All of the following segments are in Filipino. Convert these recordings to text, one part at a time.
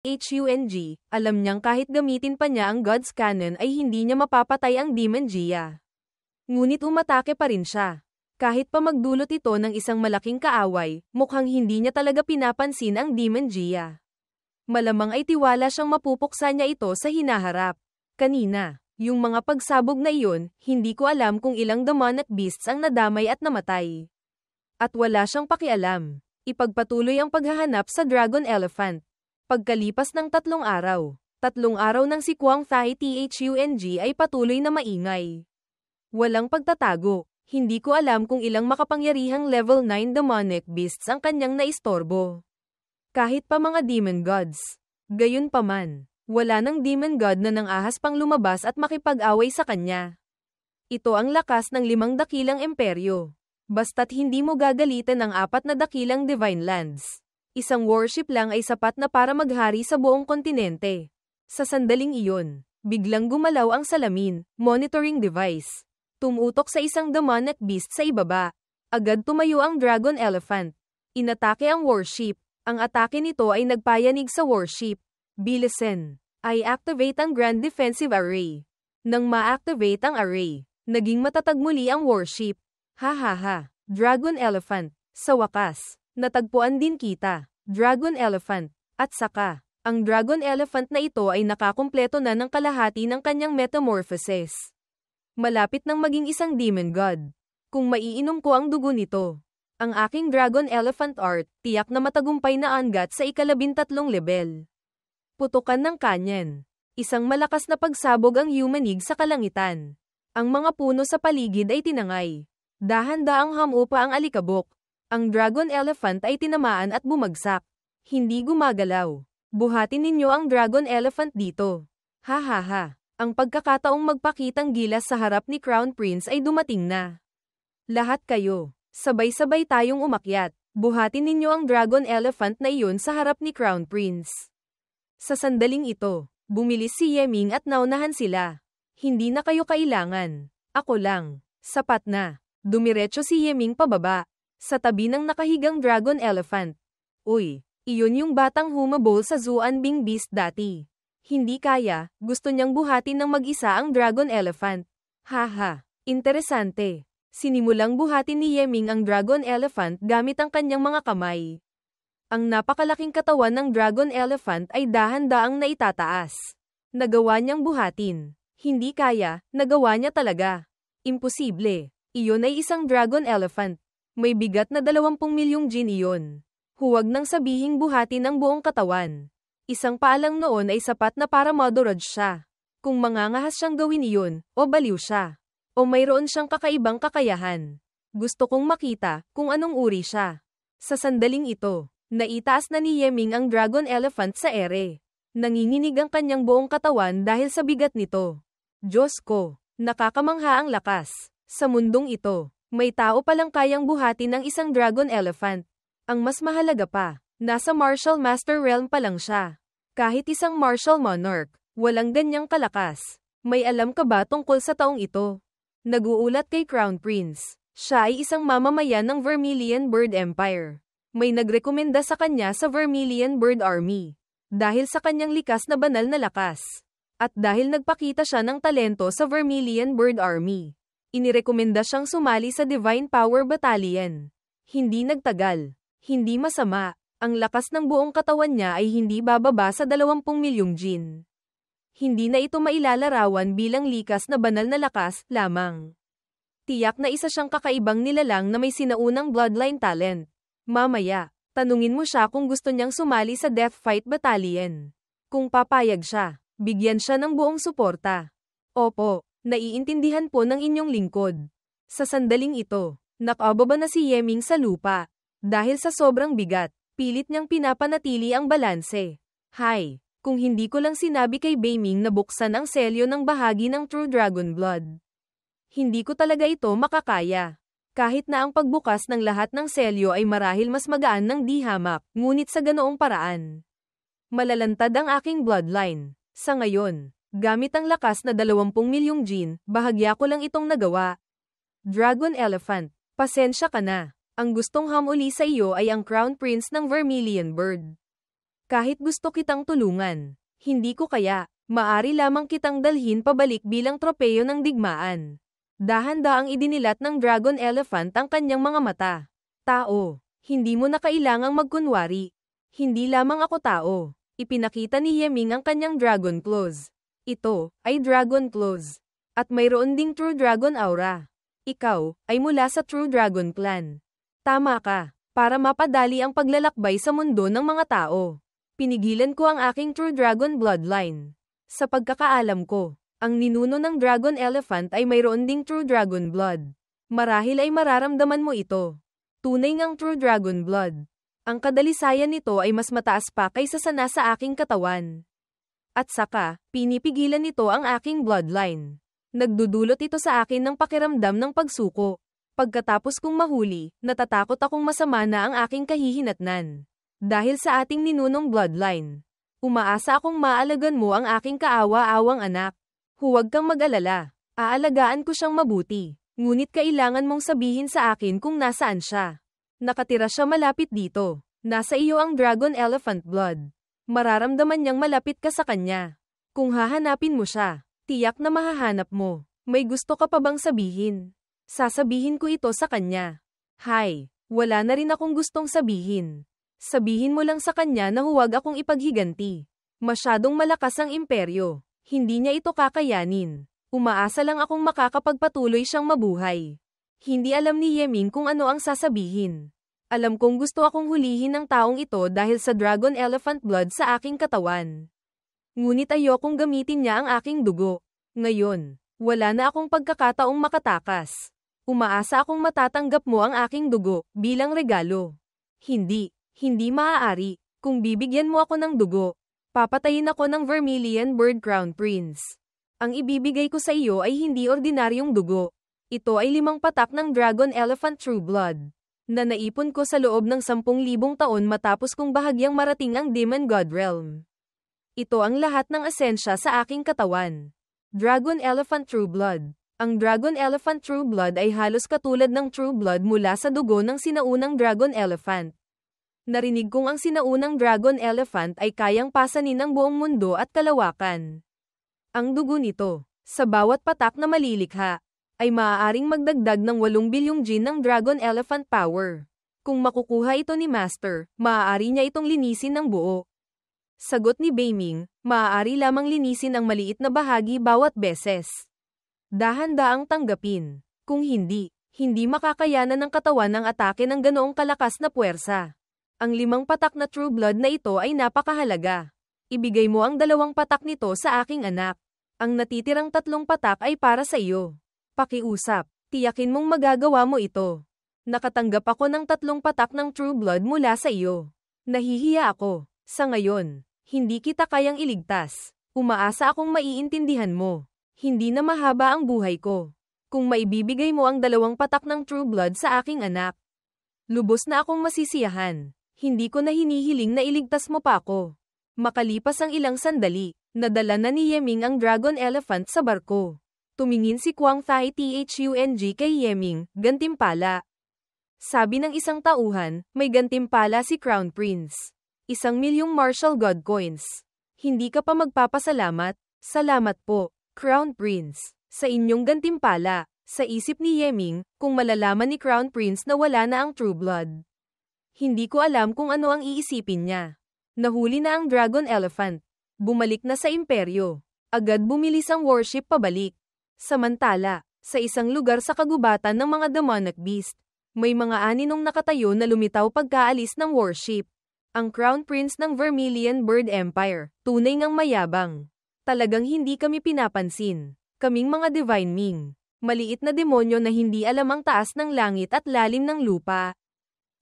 HUNG, alam niyang kahit gamitin pa niya ang God's Cannon ay hindi niya mapapatay ang Demon Gia. Ngunit umatake pa rin siya. Kahit pa magdulot ito ng isang malaking kaaway, mukhang hindi niya talaga pinapansin ang Demon Gia. Malamang ay tiwala siyang mapupuksa niya ito sa hinaharap. Kanina, yung mga pagsabog na iyon, hindi ko alam kung ilang demonic beasts ang nadamay at namatay. At wala siyang pakialam. Ipagpatuloy ang paghahanap sa Dragon Elephant. Pagkalipas ng 3 araw, 3 araw ng si Kwang Thai Thung ay patuloy na maingay. Walang pagtatago, hindi ko alam kung ilang makapangyarihang level 9 demonic beasts ang kanyang naistorbo. Kahit pa mga demon gods. Gayunpaman, wala nang demon god na nangahas pang lumabas at makipag-away sa kanya. Ito ang lakas ng 5 dakilang imperyo. Basta't hindi mo gagalitan ang 4 na dakilang divine lands. Isang warship lang ay sapat na para maghari sa buong kontinente. Sa sandaling iyon, biglang gumalaw ang salamin, monitoring device. Tumutok sa isang demonic beast sa ibaba. Agad tumayo ang Dragon Elephant. Inatake ang warship. Ang atake nito ay nagpayanig sa warship. Bilisan. I activate ang Grand Defensive Array. Nang ma-activate ang array, naging matatag muli ang warship. Hahaha. Dragon Elephant. Sa wakas, natagpuan din kita, Dragon Elephant. At saka, ang Dragon Elephant na ito ay nakakumpleto na ng kalahati ng kanyang metamorphosis. Malapit nang maging isang demon god. Kung maiinom ko ang dugo nito, ang aking Dragon Elephant art, tiyak na matagumpay na angat sa 13 level. Putukan ng kanyan. Isang malakas na pagsabog ang yumanig sa kalangitan. Ang mga puno sa paligid ay tinangay. Dahan-daang hamupa ang alikabok. Ang Dragon Elephant ay tinamaan at bumagsak. Hindi gumagalaw. Buhatin ninyo ang Dragon Elephant dito. Hahaha. Ang pagkakataong magpakitang gilas sa harap ni Crown Prince ay dumating na. Lahat kayo. Sabay-sabay tayong umakyat. Buhatin ninyo ang Dragon Elephant na iyon sa harap ni Crown Prince. Sa sandaling ito, bumilis si Yeming at naunahan sila. Hindi na kayo kailangan. Ako lang. Sapat na. Dumiretso si Yeming pababa. Sa tabi ng nakahigang Dragon Elephant. Uy, iyon yung batang humabol sa Zuan Bing Beast dati. Hindi kaya, gusto niyang buhatin ng mag-isa ang Dragon Elephant. Haha, interesante. Sinimulang buhatin ni Yeming ang Dragon Elephant gamit ang kanyang mga kamay. Ang napakalaking katawan ng Dragon Elephant ay dahan-daang naitataas. Nagawa niyang buhatin. Hindi kaya, nagawa niya talaga. Imposible. Iyon ay isang Dragon Elephant. May bigat na 20 milyong jin iyon. Huwag nang sabihing buhatin ang buong katawan. Isang paalang noon ay sapat na para madurog siya. Kung mangangahas siyang gawin iyon, o baliw siya. O mayroon siyang kakaibang kakayahan. Gusto kong makita kung anong uri siya. Sa sandaling ito, naitaas na ni Yeming ang Dragon Elephant sa ere. Nanginginig ang kanyang buong katawan dahil sa bigat nito. Diyos ko, nakakamangha ang lakas. Sa mundong ito, may tao palang kayang buhatin ng isang Dragon Elephant. Ang mas mahalaga pa, nasa Martial Master Realm pa lang siya. Kahit isang Martial Monarch, walang ganyang kalakas. May alam ka ba tungkol sa taong ito? Naguulat kay Crown Prince. Siya ay isang mamamayan ng Vermilion Bird Empire. May nagrekomenda sa kanya sa Vermilion Bird Army. Dahil sa kanyang likas na banal na lakas. At dahil nagpakita siya ng talento sa Vermilion Bird Army. Inirekomenda siyang sumali sa Divine Power Battalion. Hindi nagtagal. Hindi masama. Ang lakas ng buong katawan niya ay hindi bababa sa 20 milyong jin. Hindi na ito mailalarawan bilang likas na banal na lakas lamang. Tiyak na isa siyang kakaibang nilalang na may sinaunang bloodline talent. Mamaya, tanungin mo siya kung gusto niyang sumali sa Death Fight Battalion. Kung papayag siya, bigyan siya ng buong suporta. Opo, naiintindihan po ng inyong lingkod. Sa sandaling ito, nakababa na si Yeming sa lupa. Dahil sa sobrang bigat, pilit niyang pinapanatili ang balanse. Hay! Kung hindi ko lang sinabi kay Beiming na buksan ang selyo ng bahagi ng True Dragon Blood. Hindi ko talaga ito makakaya. Kahit na ang pagbukas ng lahat ng selyo ay marahil mas magaan ng di hamak, ngunit sa ganoong paraan. Malalantad ang aking bloodline. Sa ngayon, gamit ang lakas na 20 milyong jin, bahagya ko lang itong nagawa. Dragon Elephant, pasensya ka na. Ang gustong hamuli sa iyo ay ang Crown Prince ng Vermilion Bird. Kahit gusto kitang tulungan, hindi ko kaya, maari lamang kitang dalhin pabalik bilang tropeyo ng digmaan. Dahan-daang idinilat ng Dragon Elephant ang kanyang mga mata. Tao, hindi mo na kailangang magkunwari. Hindi lamang ako tao. Ipinakita ni Yeming ang kanyang Dragon Claws. Ito ay Dragon Claws. At mayroon ding True Dragon Aura. Ikaw ay mula sa True Dragon Clan. Tama ka, para mapadali ang paglalakbay sa mundo ng mga tao. Pinigilan ko ang aking True Dragon Bloodline. Sa pagkakaalam ko, ang ninuno ng Dragon Elephant ay mayroon ding True Dragon Blood. Marahil ay mararamdaman mo ito. Tunay ngang True Dragon Blood. Ang kadalisayan nito ay mas mataas pa kaysa sa nasa aking katawan. At saka, pinipigilan nito ang aking bloodline. Nagdudulot ito sa akin ng pakiramdam ng pagsuko. Pagkatapos kong mahuli, natatakot akong masama na ang aking kahihinatnan. Dahil sa ating ninunong bloodline. Umaasa akong maalagan mo ang aking kaawa-awang anak. Huwag kang mag-alala. Aalagaan ko siyang mabuti. Ngunit kailangan mong sabihin sa akin kung nasaan siya. Nakatira siya malapit dito. Nasa iyo ang Dragon Elephant Blood. Mararamdaman niyang malapit ka sa kanya. Kung hahanapin mo siya, tiyak na mahahanap mo. May gusto ka pa bang sabihin? Sasabihin ko ito sa kanya. Hay, wala na rin akong gustong sabihin. Sabihin mo lang sa kanya na huwag akong ipaghiganti. Masyadong malakas ang imperyo. Hindi niya ito kakayanin. Umaasa lang akong makakapagpatuloy siyang mabuhay. Hindi alam ni Yeming kung ano ang sasabihin. Alam kong gusto akong hulihin ng taong ito dahil sa Dragon Elephant Blood sa aking katawan. Ngunit ayokong gamitin niya ang aking dugo. Ngayon, wala na akong pagkakataong makatakas. Umaasa akong matatanggap mo ang aking dugo bilang regalo. Hindi maaari. Kung bibigyan mo ako ng dugo, papatayin ako ng Vermilion Bird Crown Prince. Ang ibibigay ko sa iyo ay hindi ordinaryong dugo. Ito ay 5 patak ng Dragon Elephant True Blood, na naipon ko sa loob ng 10,000 taon matapos kong bahagyang marating ang Demon God Realm. Ito ang lahat ng esensya sa aking katawan. Dragon Elephant True Blood. Ang Dragon Elephant True Blood ay halos katulad ng True Blood mula sa dugo ng sinaunang Dragon Elephant. Narinig kong ang sinaunang Dragon Elephant ay kayang pasanin ang buong mundo at kalawakan. Ang dugo nito, sa bawat patak na malilikha, ay maaaring magdagdag ng 8 bilyong gin ng Dragon Elephant Power. Kung makukuha ito ni Master, maaari niya itong linisin ng buo. Sagot ni Beiming, maaari lamang linisin ang maliit na bahagi bawat beses. Dahan-daang tanggapin. Kung hindi makakayanan ng katawan ang atake ng ganoong kalakas na puwersa. Ang 5 patak na True Blood na ito ay napakahalaga. Ibigay mo ang 2 patak nito sa aking anak. Ang natitirang 3 patak ay para sa iyo. Pakiusap, tiyakin mong magagawa mo ito. Nakatanggap ako ng 3 patak ng True Blood mula sa iyo. Nahihiya ako. Sa ngayon, hindi kita kayang iligtas. Umaasa akong maiintindihan mo. Hindi na mahaba ang buhay ko. Kung maibibigay mo ang 2 patak ng True Blood sa aking anak, lubos na akong masisiyahan. Hindi ko na hinihiling na iligtas mo pa ako. Makalipas ang ilang sandali, nadala na ni Yeming ang Dragon Elephant sa barko. Tumingin si Kwang Thai Thung kay Yeming, gantimpala. Sabi ng isang tauhan, may gantimpala si Crown Prince. 1,000,000 martial god coins. Hindi ka pa magpapasalamat? Salamat po, Crown Prince, sa inyong gantimpala. Sa isip ni Yeming, kung malalaman ni Crown Prince na wala na ang True Blood. Hindi ko alam kung ano ang iisipin niya. Nahuli na ang Dragon Elephant. Bumalik na sa imperyo. Agad bumilis ang warship pabalik. Samantala, sa isang lugar sa kagubatan ng mga demonic beast, may mga aninong nakatayo na lumitaw pagkaalis ng warship. Ang Crown Prince ng Vermilion Bird Empire, tunay ngang mayabang. Talagang hindi kami pinapansin. Kaming mga Divine Ming. Maliit na demonyo na hindi alam ang taas ng langit at lalim ng lupa.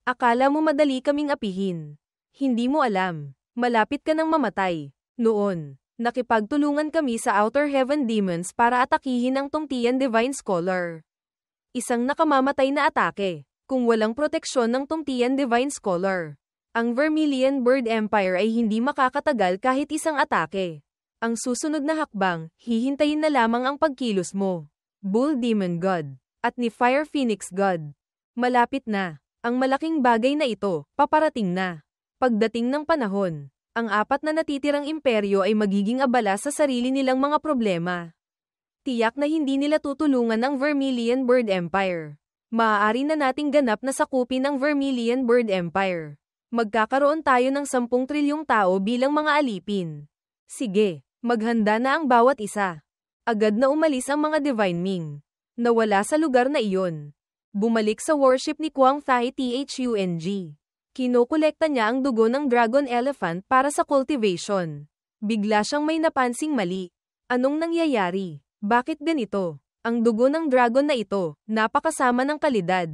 Akala mo madali kaming apihin. Hindi mo alam. Malapit ka nang mamatay. Noon, nakipagtulungan kami sa Outer Heaven Demons para atakihin ang Tungtian Divine Scholar. Isang nakamamatay na atake, kung walang proteksyon ng Tungtian Divine Scholar. Ang Vermilion Bird Empire ay hindi makakatagal kahit isang atake. Ang susunod na hakbang, hihintayin na lamang ang pagkilos mo. Bull Demon God, at ni Fire Phoenix God. Malapit na. Ang malaking bagay na ito, paparating na. Pagdating ng panahon, ang 4 na natitirang imperyo ay magiging abala sa sarili nilang mga problema. Tiyak na hindi nila tutulungan ang Vermilion Bird Empire. Maaari na nating ganap na sakupin ang Vermilion Bird Empire. Magkakaroon tayo ng 10 trilyong tao bilang mga alipin. Sige, maghanda na ang bawat isa. Agad na umalis ang mga Divine Ming. Nawala sa lugar na iyon. Bumalik sa worship ni Kuang Thai Thung. Kinokolekta niya ang dugo ng Dragon Elephant para sa cultivation. Bigla siyang may napansing mali. Anong nangyayari? Bakit ganito? Ang dugo ng dragon na ito, napakasama ng kalidad.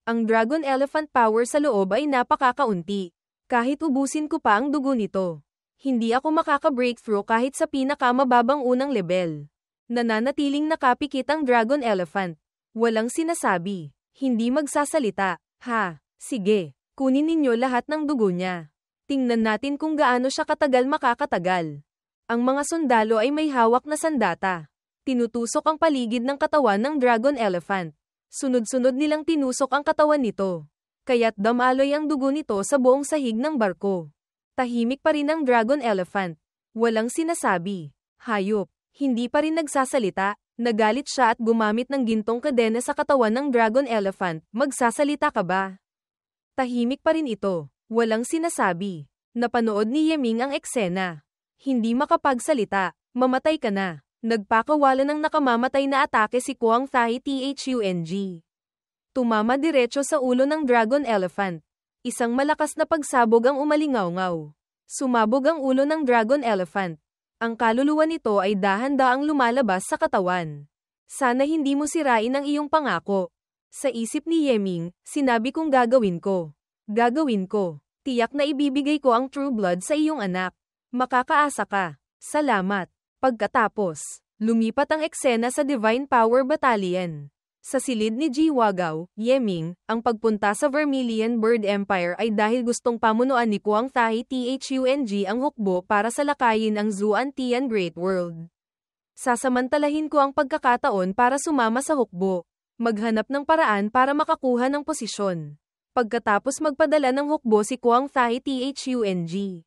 Ang Dragon Elephant power sa loob ay napakakaunti. Kahit ubusin ko pa ang dugo nito, hindi ako makaka-breakthrough kahit sa pinakamababang unang level. Nananatiling nakapikit ang Dragon Elephant. Walang sinasabi. Hindi magsasalita. Ha, sige. Kunin ninyo lahat ng dugo niya. Tingnan natin kung gaano siya katagal makakatagal. Ang mga sundalo ay may hawak na sandata. Tinutusok ang paligid ng katawan ng Dragon Elephant. Sunod-sunod nilang tinusok ang katawan nito. Kaya't damaloy ang dugo nito sa buong sahig ng barko. Tahimik pa rin ang Dragon Elephant. Walang sinasabi. Hayop. Hindi pa rin nagsasalita. Nagalit siya at gumamit ng gintong kadena sa katawan ng Dragon Elephant. Magsasalita ka ba? Tahimik pa rin ito. Walang sinasabi. Napanood ni Yeming ang eksena. Hindi makapagsalita. Mamatay ka na. Nagpakawala ng nakamamatay na atake si Kuang Thai Thung. Tumama diretso sa ulo ng Dragon Elephant. Isang malakas na pagsabog ang umalingaw-ngaw. Sumabog ang ulo ng Dragon Elephant. Ang kaluluwa nito ay dahan-daang lumalabas sa katawan. Sana hindi mo sirain ang iyong pangako. Sa isip ni Yeming, sinabi kong gagawin ko. Gagawin ko. Tiyak na ibibigay ko ang true blood sa iyong anak. Makakaasa ka. Salamat. Pagkatapos, lumipat ang eksena sa Divine Power Battalion. Sa silid ni Ji Wagao, Yeming, ang pagpunta sa Vermilion Bird Empire ay dahil gustong pamunuan ni Kuang Thai Thung ang hukbo para salakayin ang Zuan Tian Great World. Sasamantalahin ko ang pagkakataon para sumama sa hukbo. Maghanap ng paraan para makakuha ng posisyon. Pagkatapos magpadala ng hukbo si Kuang Thai Thung.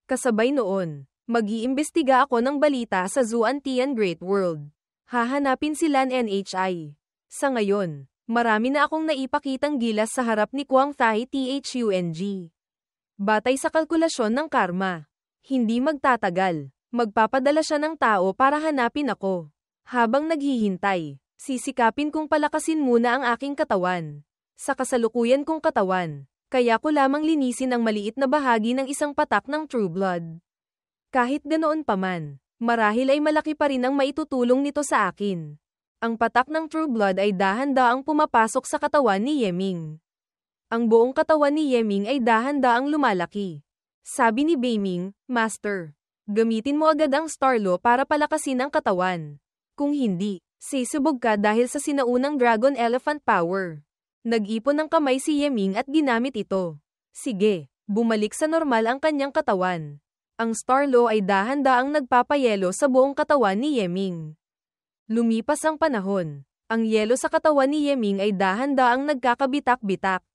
Kasabay noon, mag-iimbestiga ako ng balita sa Zuan Tian Great World. Hahanapin sila NHI. Sa ngayon, marami na akong naipakitang gilas sa harap ni Kuang Thai Thung. Batay sa kalkulasyon ng karma, hindi magtatagal. Magpapadala siya ng tao para hanapin ako. Habang naghihintay, sisikapin kong palakasin muna ang aking katawan. Sa kasalukuyan kong katawan, kaya ko lamang linisin ang maliit na bahagi ng isang patak ng True Blood. Kahit ganoon pa man, marahil ay malaki pa rin ang maitutulong nito sa akin. Ang patak ng True Blood ay dahan-daang pumapasok sa katawan ni Yeming. Ang buong katawan ni Yeming ay dahan-daang lumalaki. Sabi ni Beiming, Master, gamitin mo agad ang Starlo para palakasin ang katawan. Kung hindi, sisubog ka dahil sa sinaunang Dragon Elephant power. Nag-ipon ng kamay si Yeming at ginamit ito. Sige, bumalik sa normal ang kanyang katawan. Ang Starlo ay dahan-daang nagpapayelo sa buong katawan ni Yeming. Lumipas ang panahon. Ang yelo sa katawan ni Yeming ay dahan-daang nagkakabitak-bitak.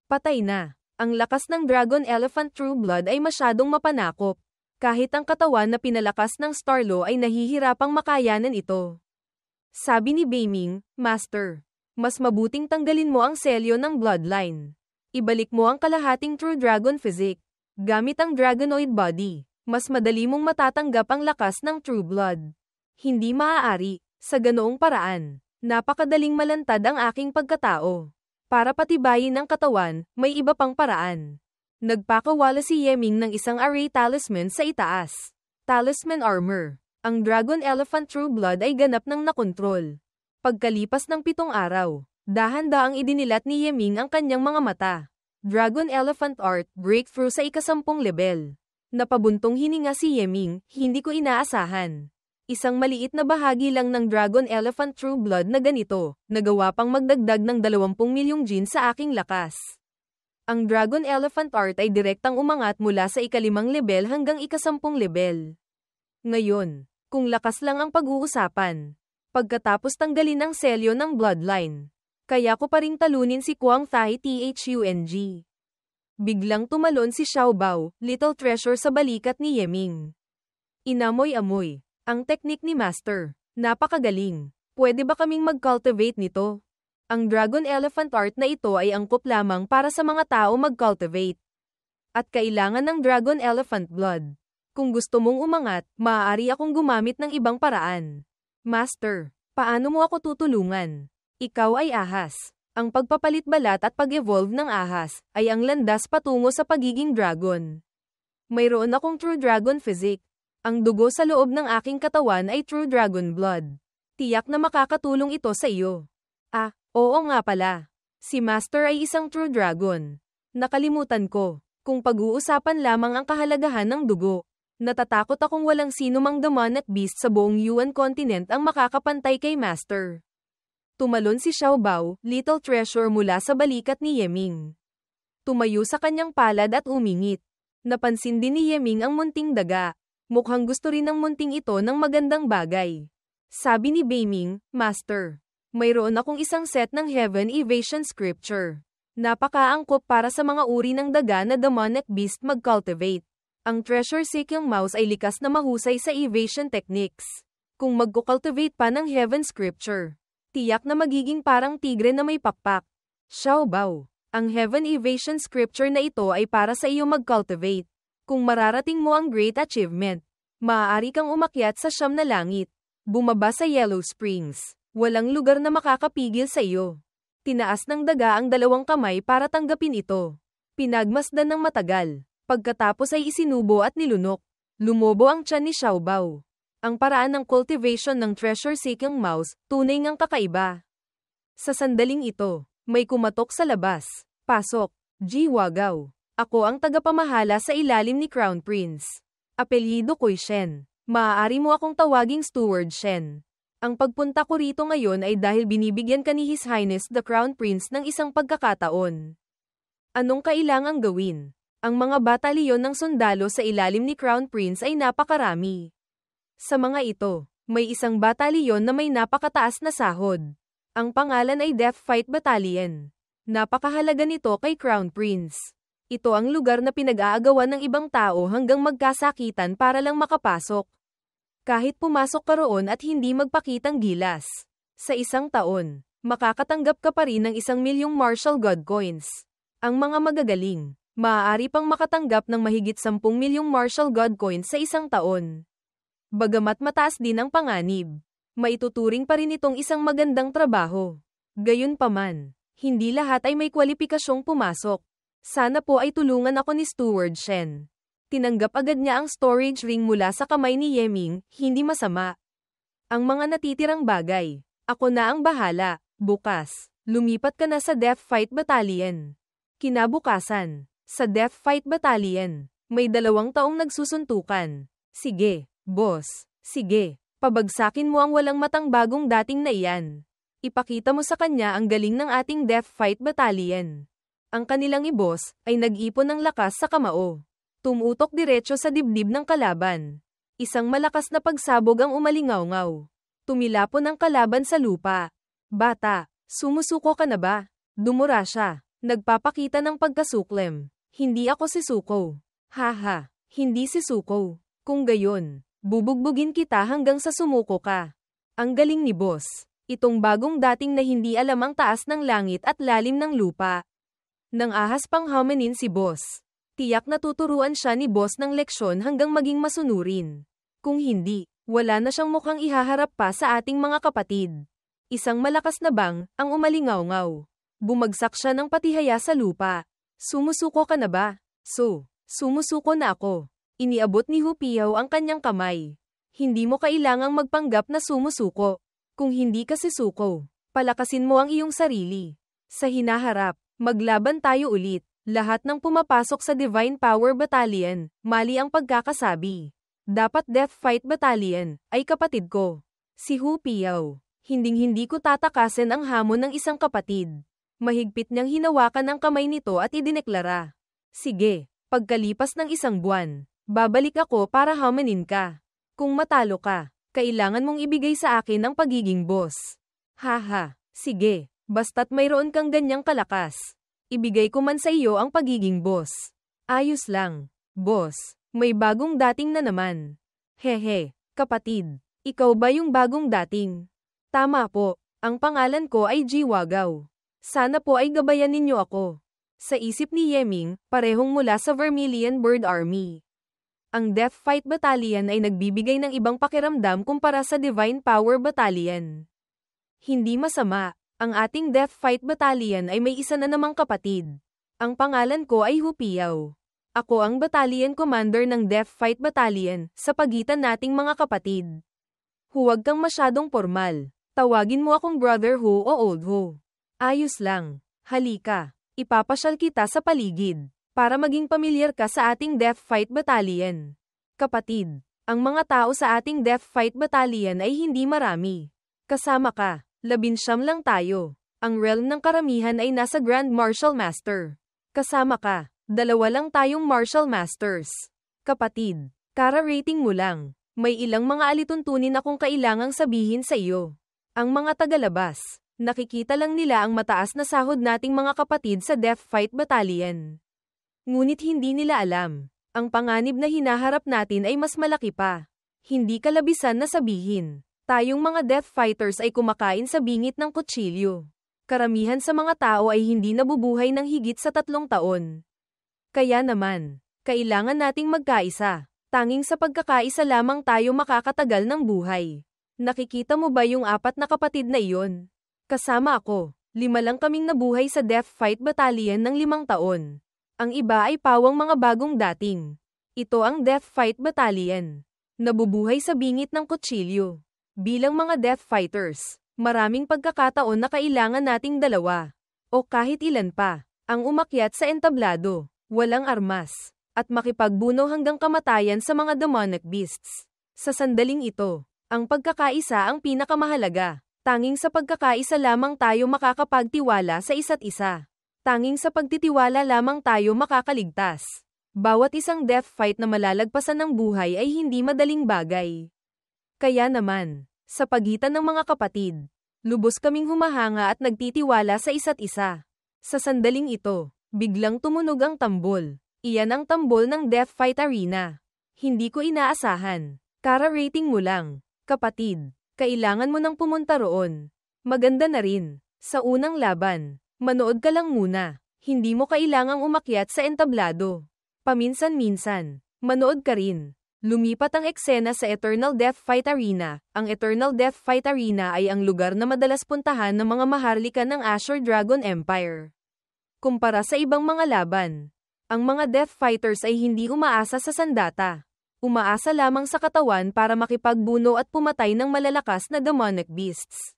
Patay na. Ang lakas ng Dragon Elephant True Blood ay masyadong mapanakop. Kahit ang katawan na pinalakas ng Starlo ay nahihirapang makayanan ito. Sabi ni Beiming, Master, mas mabuting tanggalin mo ang selyo ng bloodline. Ibalik mo ang kalahating True Dragon Physique. Gamit ang Dragonoid Body, mas madali mong matatanggap ang lakas ng True Blood. Hindi maaari, sa ganoong paraan. Napakadaling malantad ang aking pagkatao. Para patibayin ang katawan, may iba pang paraan. Nagpakawala si Yeming ng isang array talisman sa itaas. Talisman Armor. Ang Dragon Elephant True Blood ay ganap ng nakontrol. Pagkalipas ng 7 araw, dahan-daang idinilat ni Yeming ang kanyang mga mata. Dragon Elephant Art, breakthrough sa ika-10 level. Napabuntong hininga si Yeming, hindi ko inaasahan. Isang maliit na bahagi lang ng Dragon Elephant True Blood na ganito, nagawa pang magdagdag ng 20 milyong Jin sa aking lakas. Ang Dragon Elephant Art ay direktang umangat mula sa ika-5 level hanggang ika-10 level. Ngayon, kung lakas lang ang pag-uusapan, pagkatapos tanggalin ang selyo ng bloodline, kaya ko pa ring talunin si Kuang Thai Thung. Biglang tumalon si Xiaobao, little treasure sa balikat ni Yeming. Inamoy-amoy. Ang teknik ni Master. Napakagaling. Pwede ba kaming mag-cultivate nito? Ang Dragon Elephant art na ito ay angkop lamang para sa mga tao mag-cultivate. At kailangan ng Dragon Elephant blood. Kung gusto mong umangat, maaari akong gumamit ng ibang paraan. Master, paano mo ako tutulungan? Ikaw ay ahas. Ang pagpapalit balat at pag-evolve ng ahas ay ang landas patungo sa pagiging dragon. Mayroon akong True Dragon Physique. Ang dugo sa loob ng aking katawan ay True Dragon Blood. Tiyak na makakatulong ito sa iyo. Ah, oo nga pala. Si Master ay isang True Dragon. Nakalimutan ko. Kung pag-uusapan lamang ang kahalagahan ng dugo, natatakot akong walang sino mang demon at beast sa buong Yuan continent ang makakapantay kay Master. Tumalon si Xiaobao, little treasure mula sa balikat ni Yeming. Tumayo sa kanyang palad at umingit. Napansin din ni Yeming ang munting daga. Mukhang gusto rin ng munting ito ng magandang bagay. Sabi ni Beiming, Master, mayroon akong isang set ng Heaven Evasion Scripture. Napakaangkop para sa mga uri ng daga na demonic beast mag-cultivate. Ang treasure-seeking mouse ay likas na mahusay sa evasion techniques. Kung mag-cultivate pa ng Heaven Scripture, tiyak na magiging parang tigre na may pakpak. Xiaobao, ang Heaven Evasion Scripture na ito ay para sa iyo mag-cultivate. Kung mararating mo ang great achievement, maaari kang umakyat sa 9 na langit. Bumaba sa Yellow Springs. Walang lugar na makakapigil sa iyo. Tinaas ng daga ang 2 kamay para tanggapin ito. Pinagmasdan ng matagal. Pagkatapos ay isinubo at nilunok. Lumobo ang tiyan ni Xiaobao. Ang paraan ng cultivation ng treasure-seeking mouse, tunay ngang kakaiba. Sa sandaling ito, may kumatok sa labas. Pasok, Ji Wagao. Ako ang tagapamahala sa ilalim ni Crown Prince. Apelyido ko'y Shen. Maaari mo akong tawaging Steward Shen. Ang pagpunta ko rito ngayon ay dahil binibigyan ka ni His Highness the Crown Prince ng isang pagkakataon. Anong kailangang gawin? Ang mga batalyon ng sundalo sa ilalim ni Crown Prince ay napakarami. Sa mga ito, may isang batalyon na may napakataas na sahod. Ang pangalan ay Death Fight Battalion. Napakahalaga nito kay Crown Prince. Ito ang lugar na pinag-aagawan ng ibang tao hanggang magkasakitan para lang makapasok. Kahit pumasok ka roon at hindi magpakitang gilas. Sa isang taon, makakatanggap ka pa rin ng 1,000,000 martial god coins. Ang mga magagaling, maaari pang makatanggap ng mahigit 10,000,000 martial god coins sa isang taon. Bagamat mataas din ang panganib, maituturing pa rin itong isang magandang trabaho. Gayunpaman, hindi lahat ay may kwalipikasyong pumasok. Sana po ay tulungan ako ni Steward Shen. Tinanggap agad niya ang storage ring mula sa kamay ni Yeming, hindi masama. Ang mga natitirang bagay, ako na ang bahala. Bukas, lumipat ka na sa Death Fight Battalion. Kinabukasan, sa Death Fight Battalion, may 2 taong nagsusuntukan. Sige. Boss, sige, pabagsakin mo ang walang matang bagong dating na iyan. Ipakita mo sa kanya ang galing ng ating Death Fight Battalion. Ang kanilang i-boss ay nag-ipon ng lakas sa kamao. Tumutok diretso sa dibdib ng kalaban. Isang malakas na pagsabog ang umalingaw-ngaw. Tumilapon ang kalaban sa lupa. Bata, sumusuko ka na ba? Dumura siya. Nagpapakita ng pagkasuklem. Hindi ako si Suko. Haha, hindi si Suko. Kung gayon, bubugbugin kita hanggang sa sumuko ka. Ang galing ni boss. Itong bagong dating na hindi alam ang taas ng langit at lalim ng lupa. Nang ahas pang hominin si boss. Tiyak na tuturuan siya ni boss ng leksyon hanggang maging masunurin. Kung hindi, wala na siyang mukhang ihaharap pa sa ating mga kapatid. Isang malakas na bang, ang umalingaw-ngaw. Bumagsak siya ng patihaya sa lupa. Sumusuko ka na ba? Sumusuko na ako. Iniabot ni Hu Piao ang kanyang kamay. Hindi mo kailangang magpanggap na sumusuko. Kung hindi ka sisuko, palakasin mo ang iyong sarili. Sa hinaharap, maglaban tayo ulit. Lahat ng pumapasok sa Divine Power Battalion, mali ang pagkakasabi. Dapat Death Fight Battalion, ay kapatid ko. Si Hu Piao. Hinding-hindi ko tatakasin ang hamon ng isang kapatid. Mahigpit niyang hinawakan ang kamay nito at idineklara. Sige, pagkalipas ng 1 buwan. Babalik ako para hominin ka. Kung matalo ka, kailangan mong ibigay sa akin ang pagiging boss. Haha, sige, basta't mayroon kang ganyang kalakas. Ibigay ko man sa iyo ang pagiging boss. Ayos lang, boss. May bagong dating na naman. Hehe, kapatid. Ikaw ba yung bagong dating? Tama po, ang pangalan ko ay Jiwagaw. Sana po ay gabayan ninyo ako. Sa isip ni Yeming, parehong mula sa Vermilion Bird Army. Ang Death Fight Battalion ay nagbibigay ng ibang pakiramdam kumpara sa Divine Power Battalion. Hindi masama, ang ating Death Fight Battalion ay may isa na namang kapatid. Ang pangalan ko ay Hupiyaw. Ako ang battalion commander ng Death Fight Battalion, sa pagitan nating mga kapatid. Huwag kang masyadong formal. Tawagin mo akong Brother Hu o Old Hu. Ayos lang. Halika. Ipapasyal kita sa paligid, para maging pamilyar ka sa ating Death Fight Battalion. Kapatid, ang mga tao sa ating Death Fight Battalion ay hindi marami. Kasama ka, 19 lang tayo. Ang realm ng karamihan ay nasa Grand Martial Master. Kasama ka, 2 lang tayong Martial Masters. Kapatid, kara-rating mo lang. May ilang mga alituntunin akong kailangang sabihin sa iyo. Ang mga tagalabas, nakikita lang nila ang mataas na sahod nating mga kapatid sa Death Fight Battalion. Ngunit hindi nila alam, ang panganib na hinaharap natin ay mas malaki pa. Hindi kalabisan na sabihin, tayong mga Death Fighters ay kumakain sa bingit ng kutsilyo. Karamihan sa mga tao ay hindi nabubuhay ng higit sa 3 taon. Kaya naman, kailangan nating magkaisa. Tanging sa pagkakaisa lamang tayo makakatagal ng buhay. Nakikita mo ba yung 4 na kapatid na iyon? Kasama ako, 5 lang kaming nabuhay sa Death Fight Battalion ng 5 taon. Ang iba ay pawang mga bagong dating. Ito ang Death Fight Battalion. Nabubuhay sa bingit ng kutsilyo. Bilang mga Death Fighters, maraming pagkakataon na kailangan nating 2, o kahit ilan pa, ang umakyat sa entablado, walang armas, at makipagbuno hanggang kamatayan sa mga demonic beasts. Sa sandaling ito, ang pagkakaisa ang pinakamahalaga. Tanging sa pagkakaisa lamang tayo makakapagtiwala sa isa't isa. Tanging sa pagtitiwala lamang tayo makakaligtas. Bawat isang death fight na malalagpasan ng buhay ay hindi madaling bagay. Kaya naman, sa pagitan ng mga kapatid, lubos kaming humahanga at nagtitiwala sa isa't isa. Sa sandaling ito, biglang tumunog ang tambol. Iyan ang tambol ng Death Fight Arena. Hindi ko inaasahan. Kara-rating mo lang, kapatid. Kailangan mo nang pumunta roon. Maganda na rin. Sa unang laban, manood ka lang muna. Hindi mo kailangang umakyat sa entablado. Paminsan-minsan, manood ka rin. Lumipat ang eksena sa Eternal Death Fight Arena. Ang Eternal Death Fight Arena ay ang lugar na madalas puntahan ng mga maharlika ng Azure Dragon Empire. Kumpara sa ibang mga laban, ang mga Death Fighters ay hindi umaasa sa sandata. Umaasa lamang sa katawan para makipagbuno at pumatay ng malalakas na demonic beasts.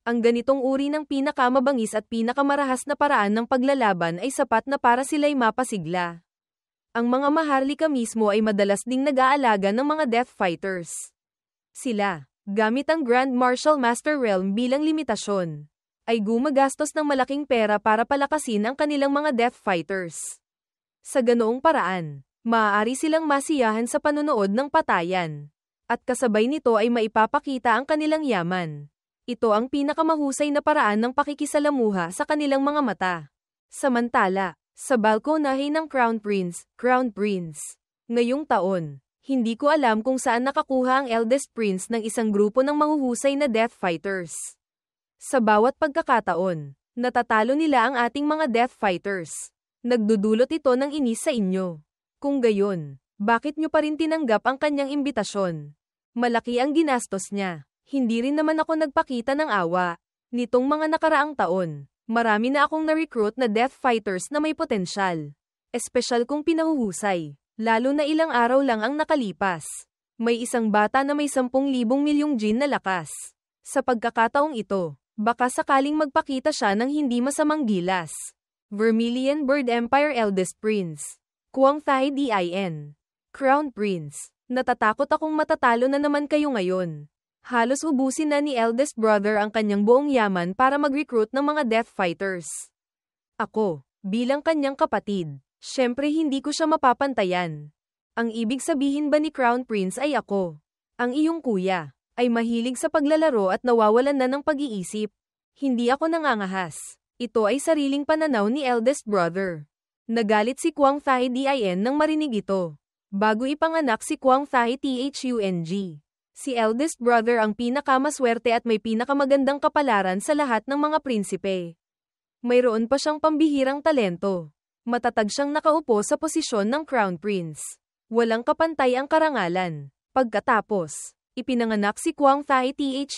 Ang ganitong uri ng pinakamabangis at pinakamarahas na paraan ng paglalaban ay sapat na para sila'y mapasigla. Ang mga maharlika mismo ay madalas ding nag-aalaga ng mga Death Fighters. Sila, gamit ang Grand Martial Master Realm bilang limitasyon, ay gumagastos ng malaking pera para palakasin ang kanilang mga Death Fighters. Sa ganoong paraan, maaari silang masiyahan sa panonood ng patayan. At kasabay nito ay maipapakita ang kanilang yaman. Ito ang pinakamahusay na paraan ng pakikisalamuha sa kanilang mga mata. Samantala, sa balkonahe ng Crown Prince, ngayong taon, hindi ko alam kung saan nakakuha ang Eldest Prince ng isang grupo ng mahuhusay na Death Fighters. Sa bawat pagkakataon, natatalo nila ang ating mga Death Fighters. Nagdudulot ito ng inis sa inyo. Kung gayon, bakit nyo pa rin tinanggap ang kanyang imbitasyon? Malaki ang ginastos niya. Hindi rin naman ako nagpakita ng awa. Nitong mga nakaraang taon, marami na akong na-recruit na Death Fighters na may potensyal. Espesyal kung pinahuhusay, lalo na ilang araw lang ang nakalipas. May isang bata na may 10,000 milyong Jin na lakas. Sa pagkakataong ito, baka sakaling magpakita siya ng hindi masamang gilas. Vermilion Bird Empire Eldest Prince. Kuang Thai Din. Crown Prince. Natatakot akong matatalo na naman kayo ngayon. Halos ubusin na ni Eldest Brother ang kanyang buong yaman para mag-recruit ng mga Death Fighters. Ako, bilang kanyang kapatid, syempre hindi ko siya mapapantayan. Ang ibig sabihin ba ni Crown Prince ay ako, ang iyong kuya, ay mahilig sa paglalaro at nawawalan na ng pag-iisip. Hindi ako nangangahas. Ito ay sariling pananaw ni eldest brother. Nagalit si Kwang Thai Din nang marinig ito. Bago ipanganak si Kwang Thai Thung. Si eldest brother ang pinakamaswerte at may pinakamagandang kapalaran sa lahat ng mga prinsipe. Mayroon pa siyang pambihirang talento. Matatag siyang nakaupo sa posisyon ng Crown Prince. Walang kapantay ang karangalan. Pagkatapos, ipinanganak si Kwang Thai Thung.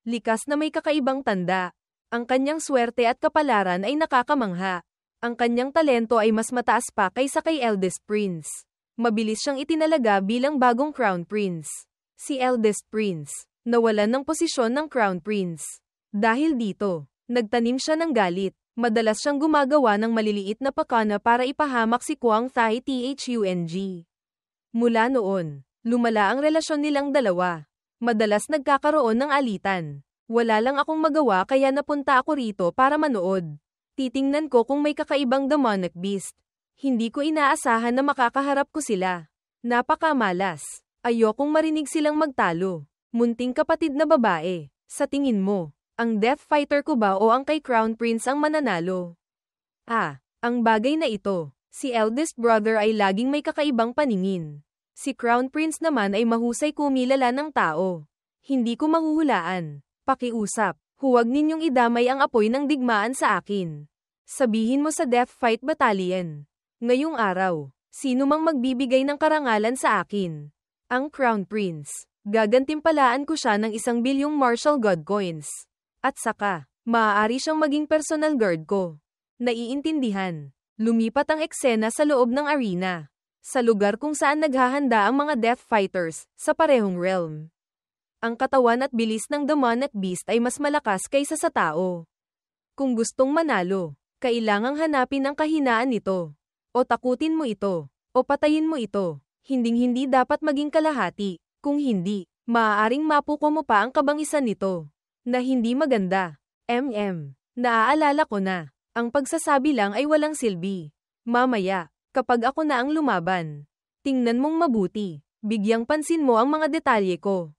Likas na may kakaibang tanda. Ang kanyang swerte at kapalaran ay nakakamangha. Ang kanyang talento ay mas mataas pa kaysa kay eldest prince. Mabilis siyang itinalaga bilang bagong crown prince. Si eldest prince, nawalan ng posisyon ng crown prince. Dahil dito, nagtanim siya ng galit. Madalas siyang gumagawa ng maliliit na pakana para ipahamak si Kwang Thai Thung. Mula noon, lumala ang relasyon nilang dalawa. Madalas nagkakaroon ng alitan. Wala lang akong magawa kaya napunta ako rito para manood. Titingnan ko kung may kakaibang demonic beast. Hindi ko inaasahan na makakaharap ko sila. Napakamalas. Ayokong marinig silang magtalo. Munting kapatid na babae. Sa tingin mo, ang Death Fighter ko ba o ang kay Crown Prince ang mananalo? Ang bagay na ito. Si eldest brother ay laging may kakaibang paningin. Si Crown Prince naman ay mahusay kumilala ng tao. Hindi ko mahuhulaan. Pakiusap, huwag ninyong idamay ang apoy ng digmaan sa akin. Sabihin mo sa Death Fight Battalion. Ngayong araw, sino mang magbibigay ng karangalan sa akin? Ang Crown Prince. Gagantimpalaan ko siya ng 1 bilyong martial god coins. At saka, maaari siyang maging personal guard ko. Naiintindihan. Lumipat ang eksena sa loob ng arena. Sa lugar kung saan naghahanda ang mga Death Fighters, sa parehong realm. Ang katawan at bilis ng demonic beast ay mas malakas kaysa sa tao. Kung gustong manalo, kailangang hanapin ang kahinaan nito. O takutin mo ito. O patayin mo ito. Hinding-hindi dapat maging kalahati. Kung hindi, maaaring mapuko mo pa ang kabangisan nito. Na hindi maganda. Naaalala ko na. Ang pagsasabi lang ay walang silbi. Mamaya, kapag ako na ang lumaban, tingnan mong mabuti. Bigyang pansin mo ang mga detalye ko.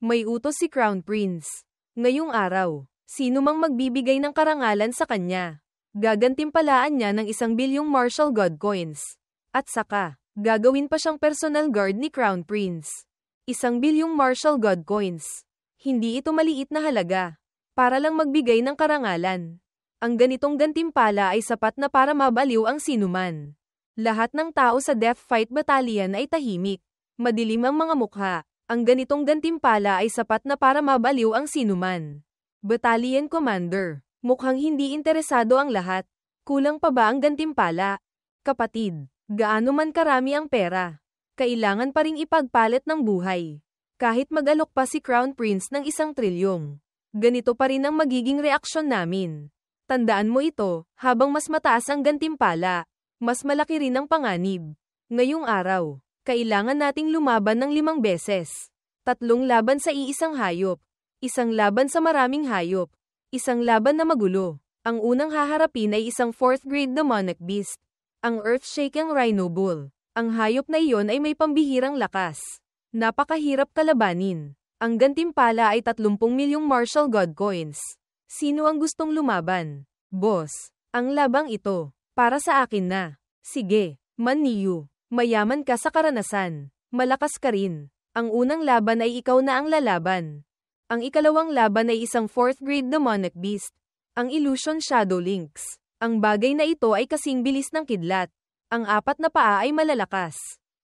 May utos si Crown Prince. Ngayong araw, sino mang magbibigay ng karangalan sa kanya, gagantimpalaan niya ng 1 bilyong martial god coins. At saka, gagawin pa siyang personal guard ni Crown Prince. 1 bilyong martial god coins. Hindi ito maliit na halaga. Para lang magbigay ng karangalan. Ang ganitong gantimpala ay sapat na para mabaliw ang sinuman. Lahat ng tao sa Death Fight Battalion ay tahimik. Madilim ang mga mukha. Ang ganitong gantimpala ay sapat na para mabaliw ang sinuman. Battalion Commander, mukhang hindi interesado ang lahat. Kulang pa ba ang gantimpala? Kapatid, gaano man karami ang pera, kailangan pa ring ipagpalit ng buhay. Kahit mag-alok pa si Crown Prince ng 1 trilyong. Ganito pa rin ang magiging reaksyon namin. Tandaan mo ito, habang mas mataas ang gantimpala, mas malaki rin ang panganib. Ngayong araw, kailangan nating lumaban ng 5 beses. 3 laban sa iisang hayop. 1 laban sa maraming hayop. 1 laban na magulo. Ang unang haharapin ay isang 4th grade demonic beast. Ang earth-shaking Rhino Bull. Ang hayop na iyon ay may pambihirang lakas. Napakahirap kalabanin. Ang gantimpala ay 30 milyong martial god coins. Sino ang gustong lumaban? Boss, ang labang ito, para sa akin na. Sige, Man Niu. Mayaman ka sa karanasan. Malakas ka rin. Ang unang laban ay ikaw na ang lalaban. Ang ikalawang laban ay isang 4th grade demonic beast. Ang Illusion Shadow Lynx. Ang bagay na ito ay kasing bilis ng kidlat. Ang 4 na paa ay malalakas.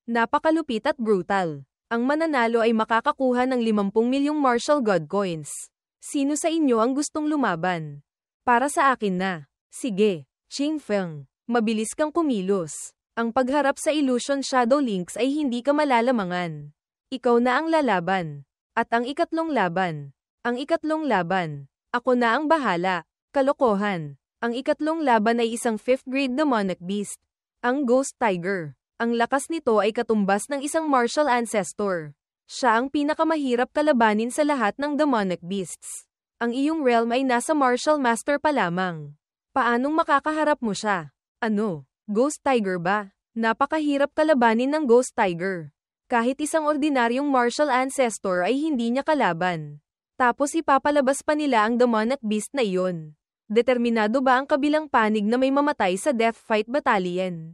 Napakalupit at brutal. Ang mananalo ay makakakuha ng 50 milyong martial god coins. Sino sa inyo ang gustong lumaban? Para sa akin na. Sige, Qing Feng. Mabilis kang kumilos. Ang pagharap sa Illusion Shadow Lynx ay hindi ka malalamangan. Ikaw na ang lalaban. At ang ikatlong laban. Ang ikatlong laban. Ako na ang bahala. Kalokohan. Ang ikatlong laban ay isang 5th grade demonic beast. Ang Ghost Tiger. Ang lakas nito ay katumbas ng isang martial ancestor. Siya ang pinakamahirap kalabanin sa lahat ng demonic beasts. Ang iyong realm ay nasa martial master pa lamang. Paanong makakaharap mo siya? Ano? Ghost Tiger ba? Napakahirap kalabanin ng Ghost Tiger. Kahit isang ordinaryong martial ancestor ay hindi niya kalaban. Tapos ipapalabas pa nila ang demonic beast na iyon. Determinado ba ang kabilang panig na may mamatay sa Death Fight Battalion?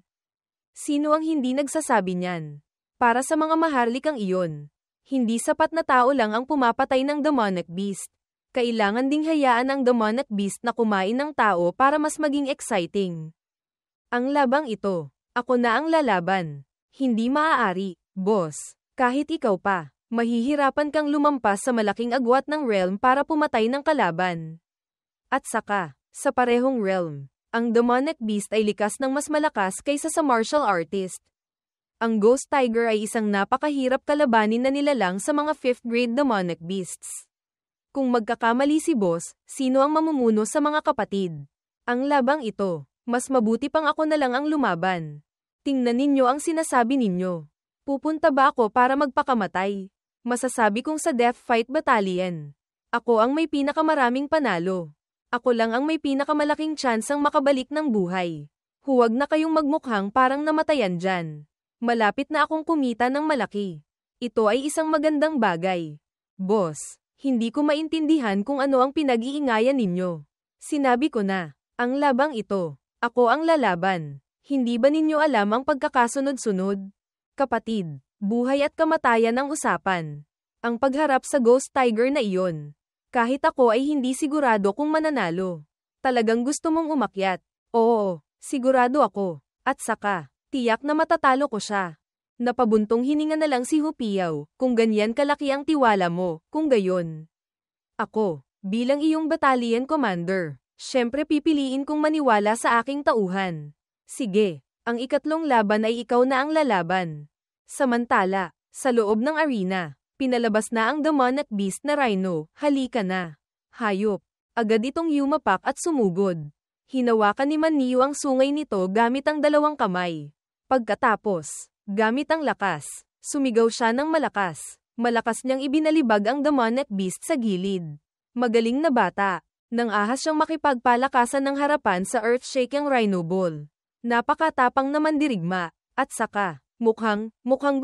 Sino ang hindi nagsasabi niyan? Para sa mga maharlikang iyon, hindi sapat na tao lang ang pumapatay ng demonic beast. Kailangan ding hayaan ang demonic beast na kumain ng tao para mas maging exciting. Ang labang ito, ako na ang lalaban. Hindi maaari, boss. Kahit ikaw pa, mahihirapan kang lumampas sa malaking agwat ng realm para pumatay ng kalaban. At saka, sa parehong realm, ang demonic beast ay likas ng mas malakas kaysa sa martial artist. Ang Ghost Tiger ay isang napakahirap kalabanin na nilalang sa mga 5th grade demonic beasts. Kung magkakamali si boss, sino ang mamumuno sa mga kapatid? Ang labang ito, mas mabuti pang ako na lang ang lumaban. Tingnan ninyo ang sinasabi ninyo. Pupunta ba ako para magpakamatay? Masasabi kong sa Death Fight Battalion. Ako ang may pinakamaraming panalo. Ako lang ang may pinakamalaking tsansang makabalik ng buhay. Huwag na kayong magmukhang parang namatayan dyan. Malapit na akong kumita ng malaki. Ito ay isang magandang bagay. Boss, hindi ko maintindihan kung ano ang pinag-iingayan ninyo. Sinabi ko na, ang labang ito, ako ang lalaban. Hindi ba ninyo alam ang pagkakasunod-sunod? Kapatid, buhay at kamatayan ang usapan. Ang pagharap sa Ghost Tiger na iyon. Kahit ako ay hindi sigurado kung mananalo. Talagang gusto mong umakyat? Oo, sigurado ako. At saka, tiyak na matatalo ko siya. Napabuntong hininga na lang si Hupiyaw, kung ganyan kalaki ang tiwala mo, kung gayon. Ako, bilang iyong battalion commander, syempre pipiliin kong maniwala sa aking tauhan. Sige, ang ikatlong laban ay ikaw na ang lalaban. Samantala, sa loob ng arena, pinalabas na ang demonic beast na Rhino, halika na. Hayop. Agad itong yumapak at sumugod. Hinawakan ni Manniyo ang sungay nito gamit ang dalawang kamay. Pagkatapos, gamit ang lakas, sumigaw siya ng malakas. Malakas niyang ibinalibag ang demonic beast sa gilid. Magaling na bata. Nang ahas siyang makipagpalakasan ng harapan sa earth-shaking Rhino Ball. Napakatapang na mandirigma. At saka, mukhang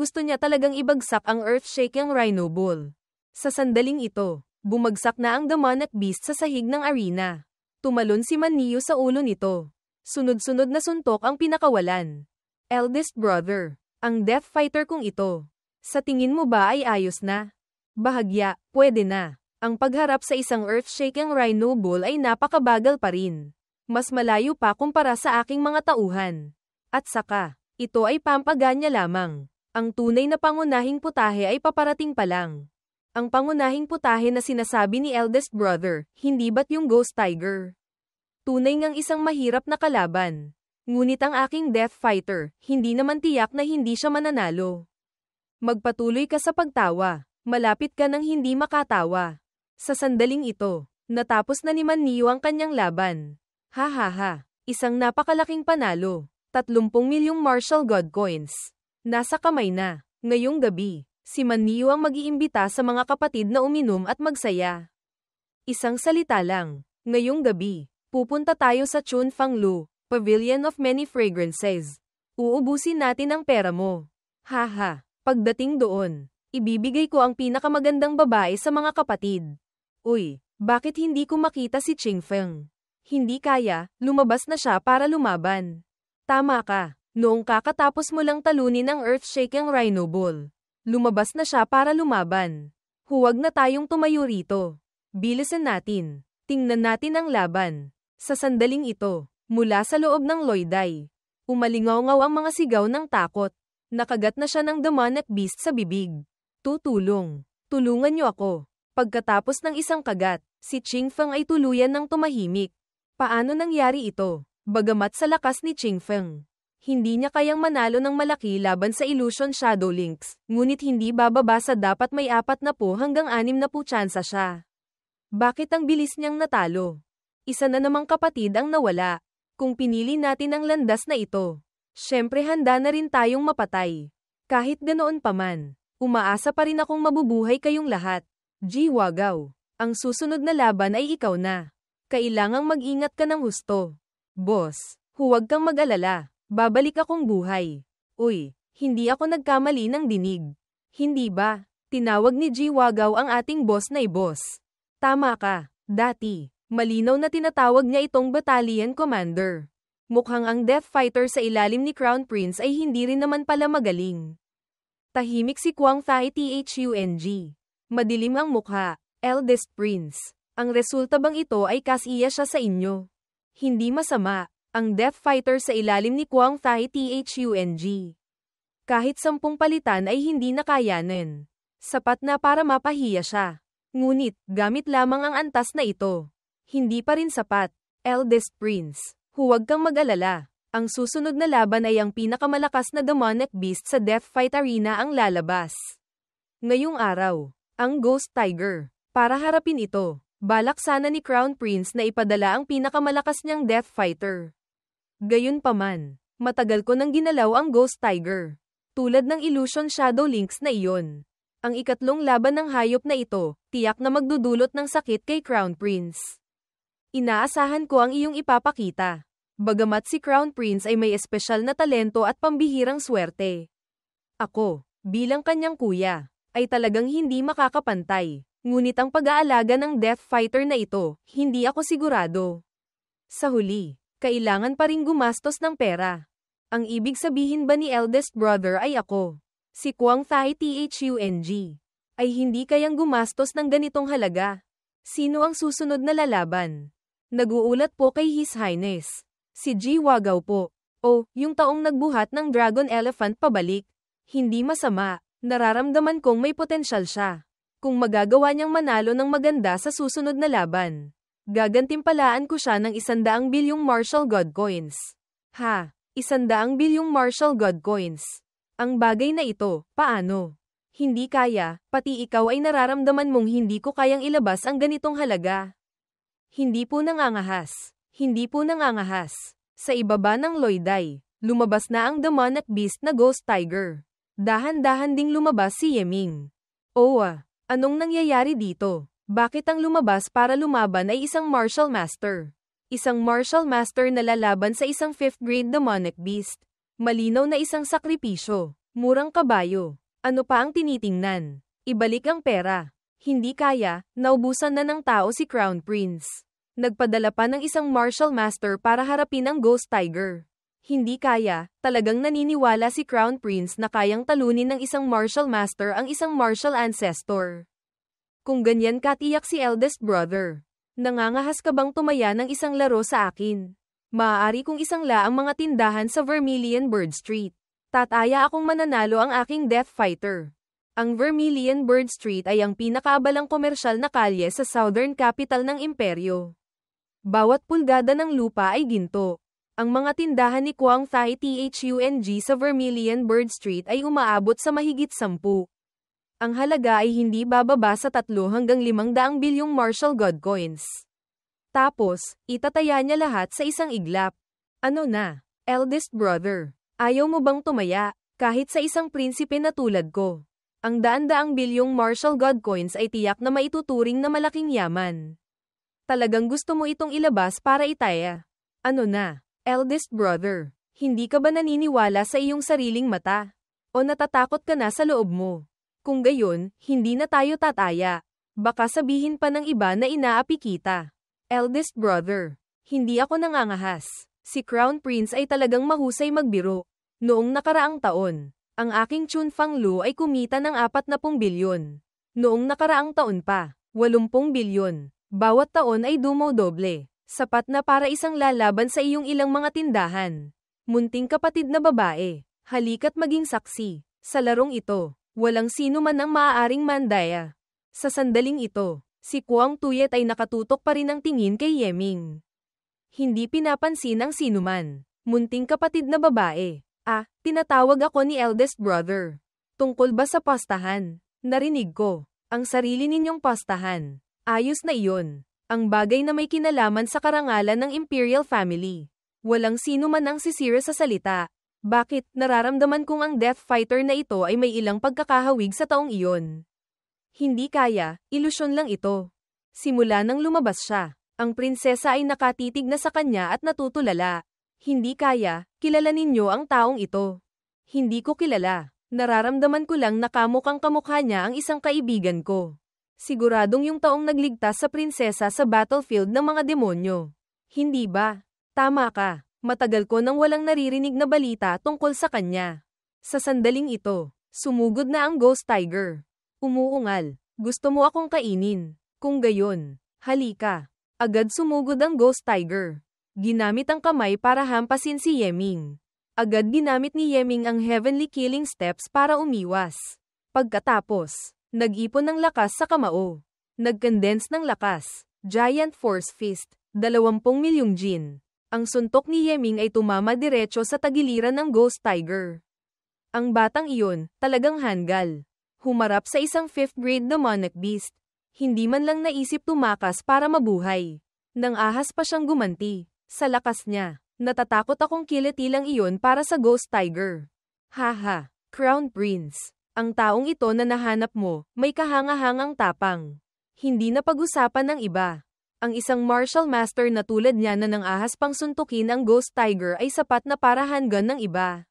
gusto niya talagang ibagsak ang earth-shaking Rhino Ball. Sa sandaling ito, bumagsak na ang demonic beast sa sahig ng arena. Tumalon si Manniyo sa ulo nito. Sunod-sunod na suntok ang pinakawalan. Eldest brother, ang Death Fighter kong ito. Sa tingin mo ba ay ayos na? Bahagya, pwede na. Ang pagharap sa isang earth-shaking Rhino Ball ay napakabagal pa rin. Mas malayo pa kumpara sa aking mga tauhan. At saka, ito ay pampaganya lamang. Ang tunay na pangunahing putahe ay paparating pa lang. Ang pangunahing putahe na sinasabi ni eldest brother, hindi ba't yung Ghost Tiger? Tunay ngang isang mahirap na kalaban. Ngunit ang aking Death Fighter, hindi naman tiyak na hindi siya mananalo. Magpatuloy ka sa pagtawa. Malapit ka nang hindi makatawa. Sa sandaling ito, natapos na ni Manniyo ang kanyang laban. Ha ha ha, isang napakalaking panalo. 30 milyong martial god coins. Nasa kamay na. Ngayong gabi, si Manniyo ang mag-iimbita sa mga kapatid na uminom at magsaya. Isang salita lang. Ngayong gabi, pupunta tayo sa Chunfanglu, Pavilion of Many Fragrances. Uubusin natin ang pera mo. Haha, pagdating doon, ibibigay ko ang pinakamagandang babae sa mga kapatid. Uy, bakit hindi ko makita si Qingfeng? Hindi kaya, lumabas na siya para lumaban. Tama ka, noong kakatapos mo lang talunin ang earth-shaking Rhino Ball. Lumabas na siya para lumaban. Huwag na tayong tumayo rito. Bilisan natin. Tingnan natin ang laban. Sa sandaling ito, mula sa loob ng Loiday, umalingaw-ngaw ang mga sigaw ng takot. Nakagat na siya ng demonic beast sa bibig. Tutulong. Tulungan niyo ako. Pagkatapos ng isang kagat, si Qingfeng ay tuluyan ng tumahimik. Paano nangyari ito? Bagamat sa lakas ni Qingfeng, hindi niya kayang manalo ng malaki laban sa Illusion Shadow Lynx, ngunit hindi bababa sa dapat may 40 hanggang 60 tsansa siya. Bakit ang bilis niyang natalo? Isa na namang kapatid ang nawala. Kung pinili natin ang landas na ito, syempre handa na rin tayong mapatay. Kahit ganoon pa man, umaasa pa rin akong mabubuhay kayong lahat. Jiwagaw, ang susunod na laban ay ikaw na. Kailangang mag-ingat ka ng husto. Boss, huwag kang mag-alala. Babalik akong buhay. Uy, hindi ako nagkamali ng dinig. Hindi ba? Tinawag ni Jiwagaw ang ating boss na boss. Tama ka, dati. Malinaw na tinatawag niya itong battalion commander. Mukhang ang Death Fighter sa ilalim ni Crown Prince ay hindi rin naman pala magaling. Tahimik si Kwang Thai Thung. Madilim ang mukha. Eldest Prince. Ang resulta bang ito ay kasiya siya sa inyo? Hindi masama. Ang Death Fighter sa ilalim ni Kwang Thai Thung. Kahit 10 palitan ay hindi nakayanan. Sapat na para mapahiya siya. Ngunit, gamit lamang ang antas na ito. Hindi pa rin sapat. Eldest Prince. Huwag kang mag-alala. Ang susunod na laban ay ang pinakamalakas na demonic beast sa Death Fight Arena ang lalabas. Ngayong araw, ang Ghost Tiger. Para harapin ito, balak sana ni Crown Prince na ipadala ang pinakamalakas niyang Death Fighter. Gayunpaman, matagal ko nang ginalaw ang Ghost Tiger. Tulad ng Illusion Shadow Links na iyon. Ang ikatlong laban ng hayop na ito, tiyak na magdudulot ng sakit kay Crown Prince. Inaasahan ko ang iyong ipapakita. Bagamat si Crown Prince ay may espesyal na talento at pambihirang swerte. Ako, bilang kanyang kuya, ay talagang hindi makakapantay. Ngunit ang pag-aalaga ng Death Fighter na ito, hindi ako sigurado. Sa huli, kailangan pa ring gumastos ng pera. Ang ibig sabihin ba ni eldest brother ay ako, si Kwang Thai Thung, ay hindi kayang gumastos ng ganitong halaga? Sino ang susunod na lalaban? Naguulat po kay His Highness. Si Ji Wagaw po. O, yung taong nagbuhat ng Dragon Elephant pabalik. Hindi masama. Nararamdaman kong may potensyal siya. Kung magagawa niyang manalo ng maganda sa susunod na laban, gagantimpalaan ko siya ng 100 bilyong martial god coins. Ha, 100 bilyong martial god coins. Ang bagay na ito, paano? Hindi kaya, pati ikaw ay nararamdaman mong hindi ko kayang ilabas ang ganitong halaga. Hindi po nangangahas. Hindi po nangangahas. Sa ibaba ng Loiday, lumabas na ang demonic beast na Ghost Tiger. Dahan-dahan ding lumabas si Yeming. Owa, anong nangyayari dito? Bakit ang lumabas para lumaban ay isang martial master? Isang martial master na lalaban sa isang 5th grade demonic beast. Malinaw na isang sakripisyo. Murang kabayo. Ano pa ang tinitingnan? Ibalik ang pera. Hindi kaya, naubusan na ng tao si Crown Prince. Nagpadala pa ng isang martial master para harapin ang Ghost Tiger. Hindi kaya, talagang naniniwala si Crown Prince na kayang talunin ng isang martial master ang isang martial ancestor. Kung ganyan katiyak si eldest brother, nangangahas ka bang tumaya ng isang laro sa akin? Maaari kung isang la ang mga tindahan sa Vermilion Bird Street. Tataya akong mananalo ang aking Death Fighter. Ang Vermilion Bird Street ay ang pinakaabalang komersyal na kalye sa southern capital ng imperyo. Bawat pulgada ng lupa ay ginto. Ang mga tindahan ni Kwang Thai Thung sa Vermilion Bird Street ay umaabot sa mahigit 10. Ang halaga ay hindi bababa sa 3 hanggang 500 bilyong martial god coins. Tapos, itataya niya lahat sa isang iglap. Ano na, eldest brother? Ayaw mo bang tumaya, kahit sa isang prinsipe na tulad ko? Ang daan-daang bilyong martial god coins ay tiyak na maituturing na malaking yaman. Talagang gusto mo itong ilabas para itaya. Ano na, eldest brother? Hindi ka ba naniniwala sa iyong sariling mata? O natatakot ka na sa loob mo? Kung gayon, hindi na tayo tataya. Baka sabihin pa ng iba na inaapi kita. Eldest brother, hindi ako nangangahas. Si Crown Prince ay talagang mahusay magbiro. Noong nakaraang taon, ang aking Chun Fang Lu ay kumita ng 40 bilyon. Noong nakaraang taon pa, 80 bilyon. Bawat taon ay dumodoble. Sapat na para isang lalaban sa iyong ilang mga tindahan. Munting kapatid na babae, halika't maging saksi. Sa larong ito, walang sino man ang maaaring mandaya. Sa sandaling ito, si Kwang Tuyet ay nakatutok pa rin ang tingin kay Yeming. Hindi pinapansin ang sinuman. Munting kapatid na babae. Tinatawag ako ni eldest brother. Tungkol ba sa pastahan? Narinig ko. Ang sarili ninyong pastahan. Ayos na iyon. Ang bagay na may kinalaman sa karangalan ng Imperial Family. Walang sino man ang sisira sa salita. Bakit, nararamdaman kong ang Death Fighter na ito ay may ilang pagkakahawig sa taong iyon. Hindi kaya, ilusyon lang ito. Simula nang lumabas siya, ang prinsesa ay nakatitig na sa kanya at natutulala. Hindi kaya, kilala ninyo ang taong ito. Hindi ko kilala. Nararamdaman ko lang na kamukhang kamukha niya ang isang kaibigan ko. Siguradong yung taong nagligtas sa prinsesa sa battlefield ng mga demonyo. Hindi ba? Tama ka. Matagal ko nang walang naririnig na balita tungkol sa kanya. Sa sandaling ito, sumugod na ang Ghost Tiger. Umuungal. Gusto mo akong kainin? Kung gayon, halika. Agad sumugod ang Ghost Tiger. Ginamit ang kamay para hampasin si Yeming. Agad ginamit ni Yeming ang Heavenly Killing Steps para umiwas. Pagkatapos, nag-ipon ng lakas sa kamao. Nag-condense ng lakas. Giant Force Fist, 20 milyong Jin. Ang suntok ni Yeming ay tumama diretso sa tagiliran ng Ghost Tiger. Ang batang iyon, talagang hanggal. Humarap sa isang 5th grade demonic beast. Hindi man lang naisip tumakas para mabuhay. Nang ahas pa siyang gumanti. Sa lakas niya, natatakot akong kilitilang iyon para sa Ghost Tiger. Haha, Crown Prince. Ang taong ito na nahanap mo, may kahanga-hangang tapang. Hindi na pag-usapan ng iba. Ang isang martial master na tulad niya na nang ahas pang suntukin ang Ghost Tiger ay sapat na para handgun ng iba.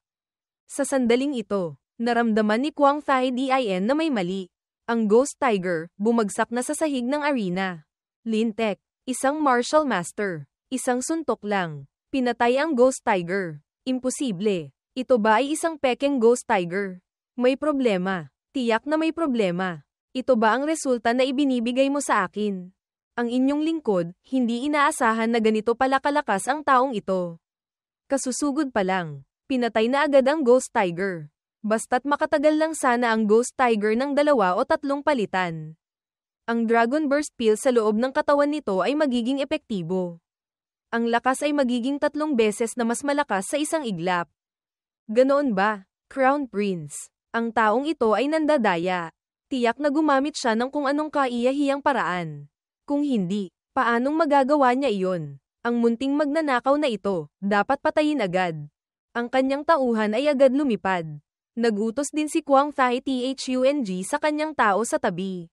Sa sandaling ito, naramdaman ni Kwang Thai Din na may mali. Ang Ghost Tiger, bumagsak na sa sahig ng arena. Lintek, isang martial master. Isang suntok lang. Pinatay ang Ghost Tiger. Imposible. Ito ba ay isang pekeng Ghost Tiger? May problema. Tiyak na may problema. Ito ba ang resulta na ibinibigay mo sa akin? Ang inyong lingkod, hindi inaasahan na ganito pala kalakas ang taong ito. Kasusugod pa lang. Pinatay na agad ang Ghost Tiger. Basta't makatagal lang sana ang Ghost Tiger ng 2 o 3 palitan. Ang Dragon Burst Pill sa loob ng katawan nito ay magiging epektibo. Ang lakas ay magiging 3 beses na mas malakas sa isang iglap. Ganoon ba, Crown Prince? Ang taong ito ay nandadaya. Tiyak na gumamit siya ng kung anong kaiyahiyang paraan. Kung hindi, paanong magagawa niya iyon? Ang munting magnanakaw na ito, dapat patayin agad. Ang kanyang tauhan ay agad lumipad. Nagutos din si Kwang Thai Thung sa kanyang tao sa tabi.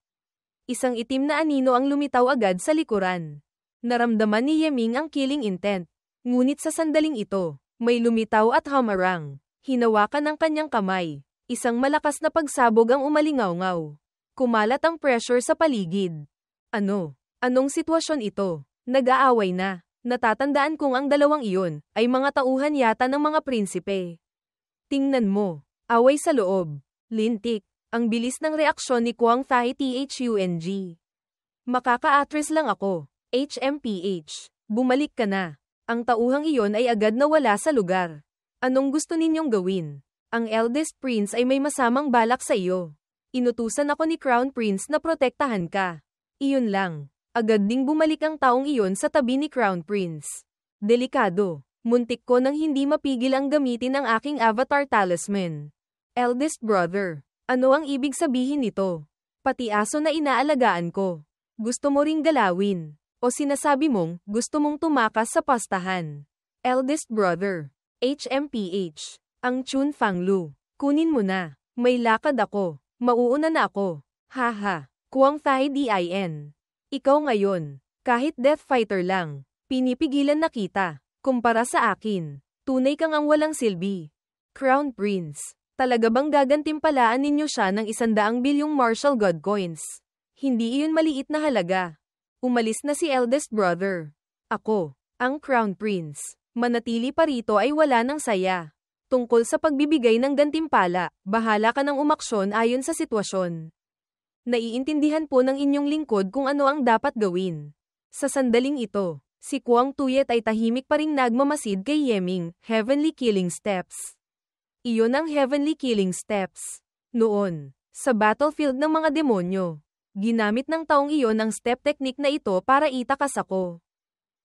Isang itim na anino ang lumitaw agad sa likuran. Naramdaman ni Yeming ang killing intent. Ngunit sa sandaling ito, may lumitaw at hamarang. Hinawakan ng kanyang kamay. Isang malakas na pagsabog ang umalingaw-ngaw. Kumalat ang pressure sa paligid. Ano? Anong sitwasyon ito? Nag-aaway na. Natatandaan kong ang dalawang iyon ay mga tauhan yata ng mga prinsipe. Tingnan mo. Away sa loob. Lintik. Ang bilis ng reaksyon ni Kwang Thai Thung. Makaka-atras lang ako. HMPH. Bumalik ka na. Ang tauhang iyon ay agad nawala sa lugar. Anong gusto ninyong gawin? Ang eldest prince ay may masamang balak sa iyo. Inutusan ako ni Crown Prince na protektahan ka. Iyon lang. Agad ding bumalik ang taong iyon sa tabi ni Crown Prince. Delikado. Muntik ko nang hindi mapigil ang gamitin ng aking avatar talisman. Eldest brother. Ano ang ibig sabihin nito? Pati aso na inaalagaan ko. Gusto mo ring galawin. O sinasabi mong, gusto mong tumakas sa pastahan. Eldest brother. HMPH. Ang Chun Fanglu. Kunin mo na. May lakad ako. Mauuna na ako. Haha. Kwang Thai Din. Ikaw ngayon. Kahit death fighter lang. Pinipigilan na kita. Kumpara sa akin. Tunay kang ang walang silbi. Crown Prince. Talaga bang gagantimpalaan ninyo siya ng 100 bilyong martial god coins? Hindi iyon maliit na halaga. Umalis na si eldest brother. Ako, ang Crown Prince. Manatili pa rito ay wala ng saya. Tungkol sa pagbibigay ng gantimpala, bahala ka ng umaksyon ayon sa sitwasyon. Naiintindihan po ng inyong lingkod kung ano ang dapat gawin. Sa sandaling ito, si Kwang Tuyet ay tahimik pa ring nagmamasid kay Yeming, Heavenly Killing Steps. Iyon ang Heavenly Killing Steps. Noon, sa battlefield ng mga demonyo, ginamit ng taong iyon ang step technique na ito para itakas ako.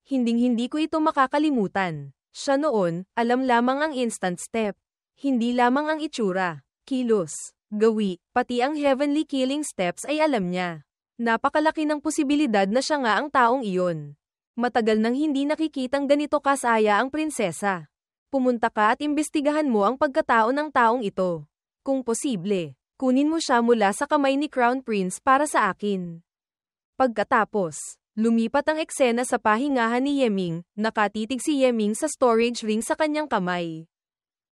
Hinding-hindi ko ito makakalimutan. Siya noon, alam lamang ang instant step. Hindi lamang ang itsura, kilos, gawi, pati ang Heavenly Killing Steps ay alam niya. Napakalaki ng posibilidad na siya nga ang taong iyon. Matagal nang hindi nakikitang ganito kasaya ang prinsesa. Pumunta ka at imbestigahan mo ang pagkatao ng taong ito. Kung posible, kunin mo siya mula sa kamay ni Crown Prince para sa akin. Pagkatapos, lumipat ang eksena sa pahingahan ni Yeming, nakatitig si Yeming sa storage ring sa kanyang kamay.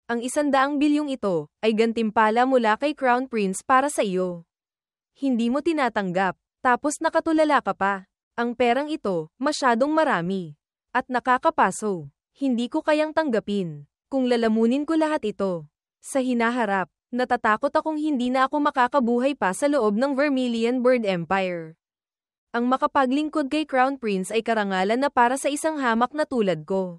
Ang 100 bilyong ito, ay gantimpala mula kay Crown Prince para sa iyo. Hindi mo tinatanggap, Tapos nakatulala ka pa. Ang perang ito, masyadong marami. At nakakapaso. Hindi ko kayang tanggapin. Kung lalamunin ko lahat ito. Sa hinaharap, natatakot akong hindi na ako makakabuhay pa sa loob ng Vermilion Bird Empire. Ang makapaglingkod kay Crown Prince ay karangalan na para sa isang hamak na tulad ko.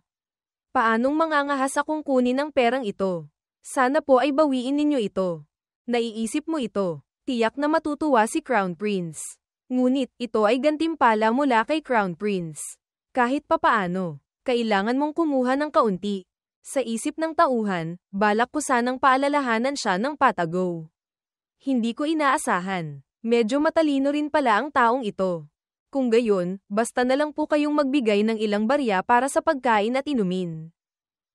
Paanong mangangahas akong kunin ang perang ito? Sana po ay bawiin ninyo ito. Naiisip mo ito. Tiyak na matutuwa si Crown Prince. Ngunit, ito ay gantimpala mula kay Crown Prince. Kahit papaano, kailangan mong kumuha ng kaunti. Sa isip ng tauhan, balak ko sanang paalalahanan siya ng patago. Hindi ko inaasahan. Medyo matalino rin pala ang taong ito. Kung gayon, basta na lang po kayong magbigay ng ilang barya para sa pagkain at inumin.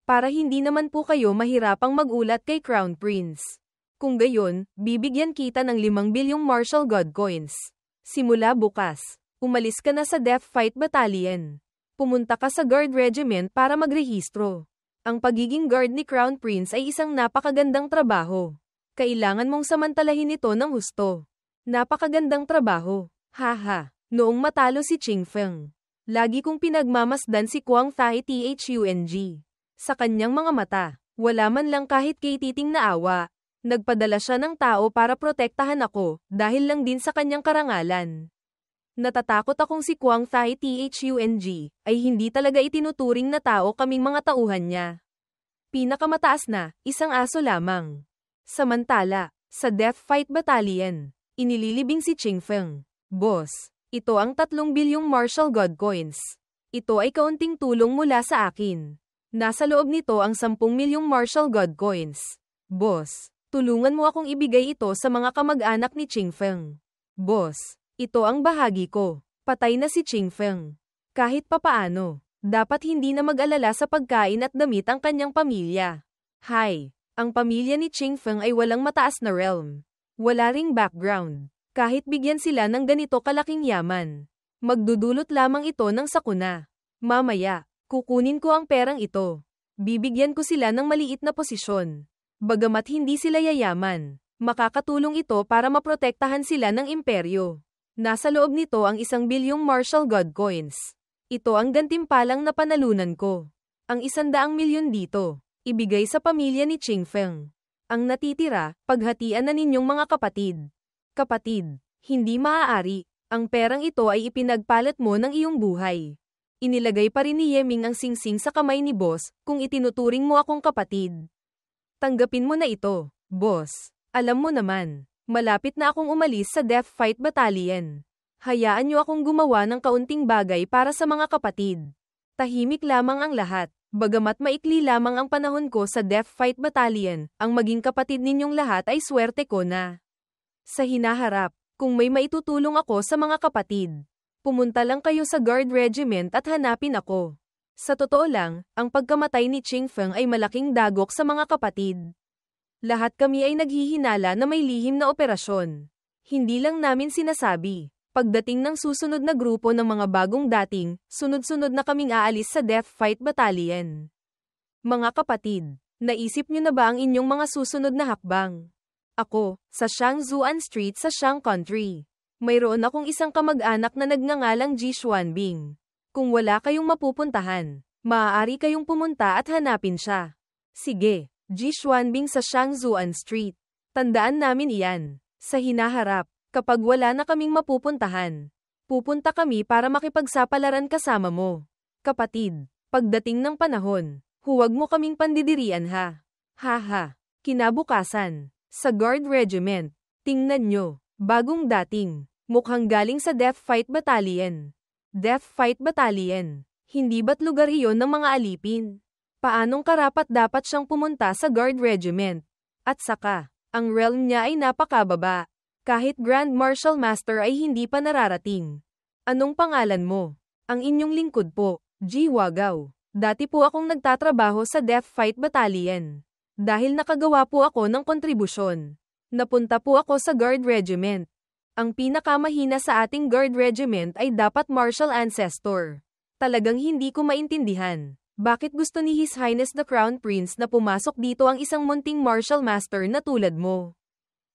Para hindi naman po kayo mahirapang magulat kay Crown Prince. Kung gayon, bibigyan kita ng 5 bilyong martial god coins. Simula bukas, umalis ka na sa Death Fight Battalion. Pumunta ka sa Guard Regiment para magrehistro. Ang pagiging guard ni Crown Prince ay isang napakagandang trabaho. Kailangan mong samantalahin ito ng husto. Napakagandang trabaho. Haha. Noong matalo si Ching Feng, lagi kong pinagmamasdan si Kwang Thai Thung. Sa kanyang mga mata, wala man lang kahit kititing na awa. Nagpadala siya ng tao para protektahan ako, dahil lang din sa kanyang karangalan. Natatakot akong si Kwang Thai Thung ay hindi talaga itinuturing na tao kaming mga tauhan niya. Pinakamataas na, isang aso lamang. Samantala, sa Death Fight Battalion, inililibing si Ching Feng. Boss, ito ang 3 bilyong martial god coins. Ito ay kaunting tulong mula sa akin. Nasa loob nito ang 10 milyong martial god coins. Boss, tulungan mo akong ibigay ito sa mga kamag-anak ni Ching Feng. Boss, ito ang bahagi ko. Patay na si Ching Feng. Kahit papaano, dapat hindi na mag-alala sa pagkain at damit ang kanyang pamilya. Hay, ang pamilya ni Ching Feng ay walang mataas na realm. Wala ring background. Kahit bigyan sila ng ganito kalaking yaman, magdudulot lamang ito ng sakuna. Mamaya, kukunin ko ang perang ito. Bibigyan ko sila ng maliit na posisyon. Bagamat hindi sila yayaman, makakatulong ito para maprotektahan sila ng imperyo. Nasa loob nito ang 1 bilyong martial god coins. Ito ang gantimpalang na panalunan ko. Ang 100 milyon dito, ibigay sa pamilya ni Ching Feng. Ang natitira, paghatian na ninyong mga kapatid. Kapatid, hindi maaari. Ang perang ito ay ipinagpalat mo ng iyong buhay. Inilagay pa rin ni Yeming ang singsing sa kamay ni boss, kung itinuturing mo akong kapatid. Tanggapin mo na ito, boss. Alam mo naman, malapit na akong umalis sa Death Fight Battalion. Hayaan niyo akong gumawa ng kaunting bagay para sa mga kapatid. Tahimik lamang ang lahat. Bagamat maikli lamang ang panahon ko sa Death Fight Battalion, ang maging kapatid ninyong lahat ay swerte ko na. Sa hinaharap, kung may maitutulong ako sa mga kapatid, pumunta lang kayo sa Guard Regiment at hanapin ako. Sa totoo lang, ang pagkamatay ni Ching Feng ay malaking dagok sa mga kapatid. Lahat kami ay naghihinala na may lihim na operasyon. Hindi lang namin sinasabi. Pagdating ng susunod na grupo ng mga bagong dating, sunod-sunod na kaming aalis sa Death Fight Battalion. Mga kapatid, naisip niyo na ba ang inyong mga susunod na hakbang? Ako, sa Shangzuan Street sa Shang Country. Mayroon akong isang kamag-anak na nagngangalang Ji Xuanbing. Kung wala kayong mapupuntahan, maaari kayong pumunta at hanapin siya. Sige, Ji Xuanbing sa Shangzuan Street. Tandaan namin iyan. Sa hinaharap, kapag wala na kaming mapupuntahan, pupunta kami para makipagsapalaran kasama mo. Kapatid, pagdating ng panahon, huwag mo kaming pandidirian ha. Haha. Kinabukasan, sa Guard Regiment, tingnan nyo, bagong dating, mukhang galing sa Death Fight Battalion. Death Fight Battalion, hindi ba't lugar iyon ng mga alipin? Paanong karapat dapat siyang pumunta sa Guard Regiment? At saka, ang realm niya ay napakababa. Kahit Grand Martial Master ay hindi pa nararating. Anong pangalan mo? Ang inyong lingkod po, Ji Wagao. Dati po akong nagtatrabaho sa Death Fight Battalion. Dahil nakagawa po ako ng kontribusyon, napunta po ako sa Guard Regiment. Ang pinakamahina sa ating Guard Regiment ay dapat Martial Ancestor. Talagang hindi ko maintindihan. Bakit gusto ni His Highness the Crown Prince na pumasok dito ang isang munting Martial Master na tulad mo?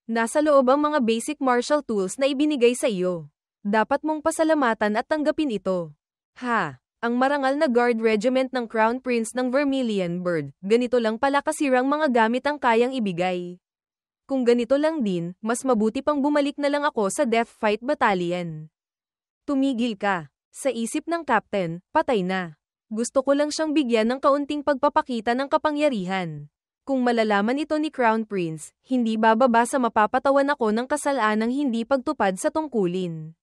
Nasa loob ang mga basic martial tools na ibinigay sa iyo. Dapat mong pasalamatan at tanggapin ito. Ha! Ang marangal na guard regiment ng Crown Prince ng Vermilion Bird, ganito lang pala kasirang mga gamit ang kayang ibigay. Kung ganito lang din, mas mabuti pang bumalik na lang ako sa Death Fight Battalion. Tumigil ka. Sa isip ng captain, patay na. Gusto ko lang siyang bigyan ng kaunting pagpapakita ng kapangyarihan. Kung malalaman ito ni Crown Prince, hindi bababa sa mapapatawan ako ng kasalanang hindi pagtupad sa tungkulin.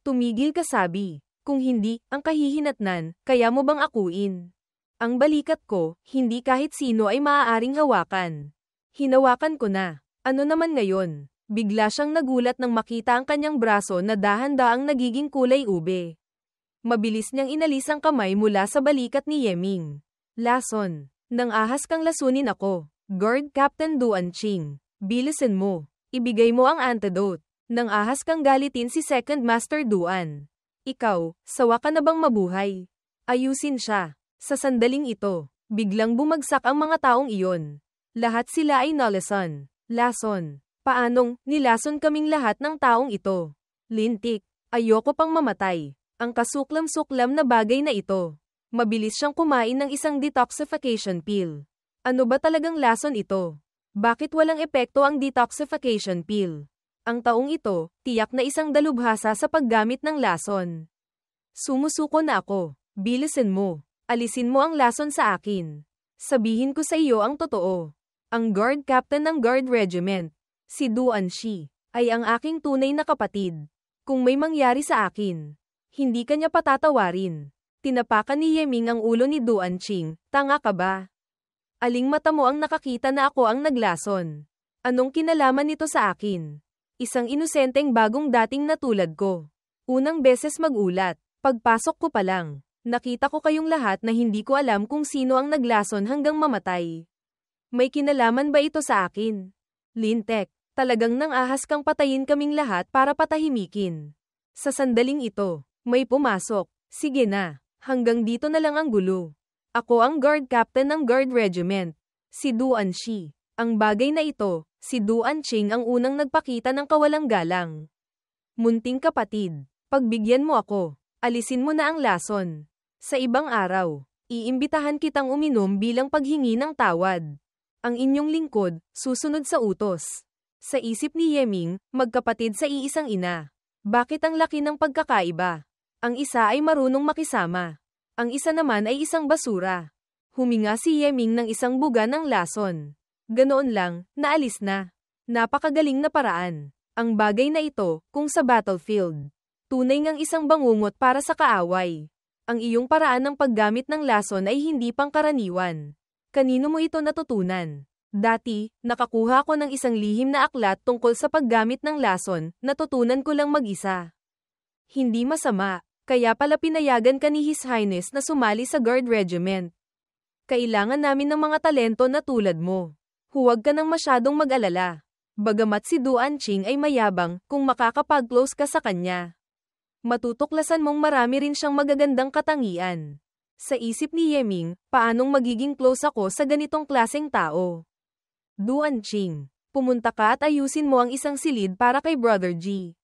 Tumigil ka sabi. Kung hindi, ang kahihinatnan, kaya mo bang akuin? Ang balikat ko, hindi kahit sino ay maaaring hawakan. Hinawakan ko na. Ano naman ngayon? Bigla siyang nagulat nang makita ang kanyang braso na dahan-daang nagiging kulay ube. Mabilis niyang inalis ang kamay mula sa balikat ni Yeming. Lason. Nang ahas kang lasunin ako. Guard Captain Duan Qing. Bilisan mo. Ibigay mo ang antidote. Nang ahas kang galitin si Second Master Duan. Ikaw, sawa ka na bang mabuhay? Ayusin siya. Sa sandaling ito, biglang bumagsak ang mga taong iyon. Lahat sila ay nalason. Lason. Paanong, nilason kaming lahat ng taong ito? Lintik. Ayoko pang mamatay. Ang kasuklam-suklam na bagay na ito. Mabilis siyang kumain ng isang detoxification pill. Ano ba talagang lason ito? Bakit walang epekto ang detoxification pill? Ang taong ito, tiyak na isang dalubhasa sa paggamit ng lason. Sumusuko na ako. Bilisan mo. Alisin mo ang lason sa akin. Sabihin ko sa iyo ang totoo. Ang guard captain ng guard regiment, si Duan Shi, ay ang aking tunay na kapatid. Kung may mangyari sa akin, hindi kanya patatawarin. Tinapakan ni Yeming ang ulo ni Duan Qing. Tanga ka ba? Aling mata mo ang nakakita na ako ang naglason? Anong kinalaman nito sa akin? Isang inosenteng bagong dating na tulad ko. Unang beses magulat, pagpasok ko pa lang, nakita ko kayong lahat na hindi ko alam kung sino ang naglason hanggang mamatay. May kinalaman ba ito sa akin? Lintek, talagang nang ahas kang patayin kaming lahat para patahimikin. Sa sandaling ito, may pumasok. Sige na, hanggang dito na lang ang gulo. Ako ang guard captain ng guard regiment, si Duan Shi. Ang bagay na ito, si Duan Qing ang unang nagpakita ng kawalang galang. Munting kapatid, pagbigyan mo ako, alisin mo na ang lason. Sa ibang araw, iimbitahan kitang uminom bilang paghingi ng tawad. Ang inyong lingkod, susunod sa utos. Sa isip ni Yeming, magkapatid sa iisang ina. Bakit ang laki ng pagkakaiba? Ang isa ay marunong makisama. Ang isa naman ay isang basura. Huminga si Yeming ng isang buga ng lason. Ganoon lang, naalis na. Napakagaling na paraan. Ang bagay na ito, kung sa battlefield. Tunay ngang isang bangungot para sa kaaway. Ang iyong paraan ng paggamit ng lason ay hindi pangkaraniwan. Kanino mo ito natutunan? Dati, nakakuha ko ng isang lihim na aklat tungkol sa paggamit ng lason, natutunan ko lang mag-isa. Hindi masama, kaya pala pinayagan ka ni His Highness na sumali sa Guard Regiment. Kailangan namin ng mga talento na tulad mo. Huwag ka nang masyadong mag-alala. Bagamat si Duan Qing ay mayabang, kung makakapag-close ka sa kanya, matutuklasan mong marami rin siyang magagandang katangian. Sa isip ni Yeming, paanong magiging close ako sa ganitong klaseng tao? Duan Qing, pumunta ka at ayusin mo ang isang silid para kay Brother G.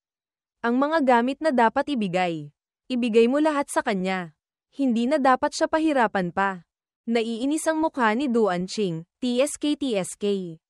Ang mga gamit na dapat ibigay. Ibigay mo lahat sa kanya. Hindi na dapat siya pahirapan pa. Naiinis ang mukha ni Duan Qing. TSK.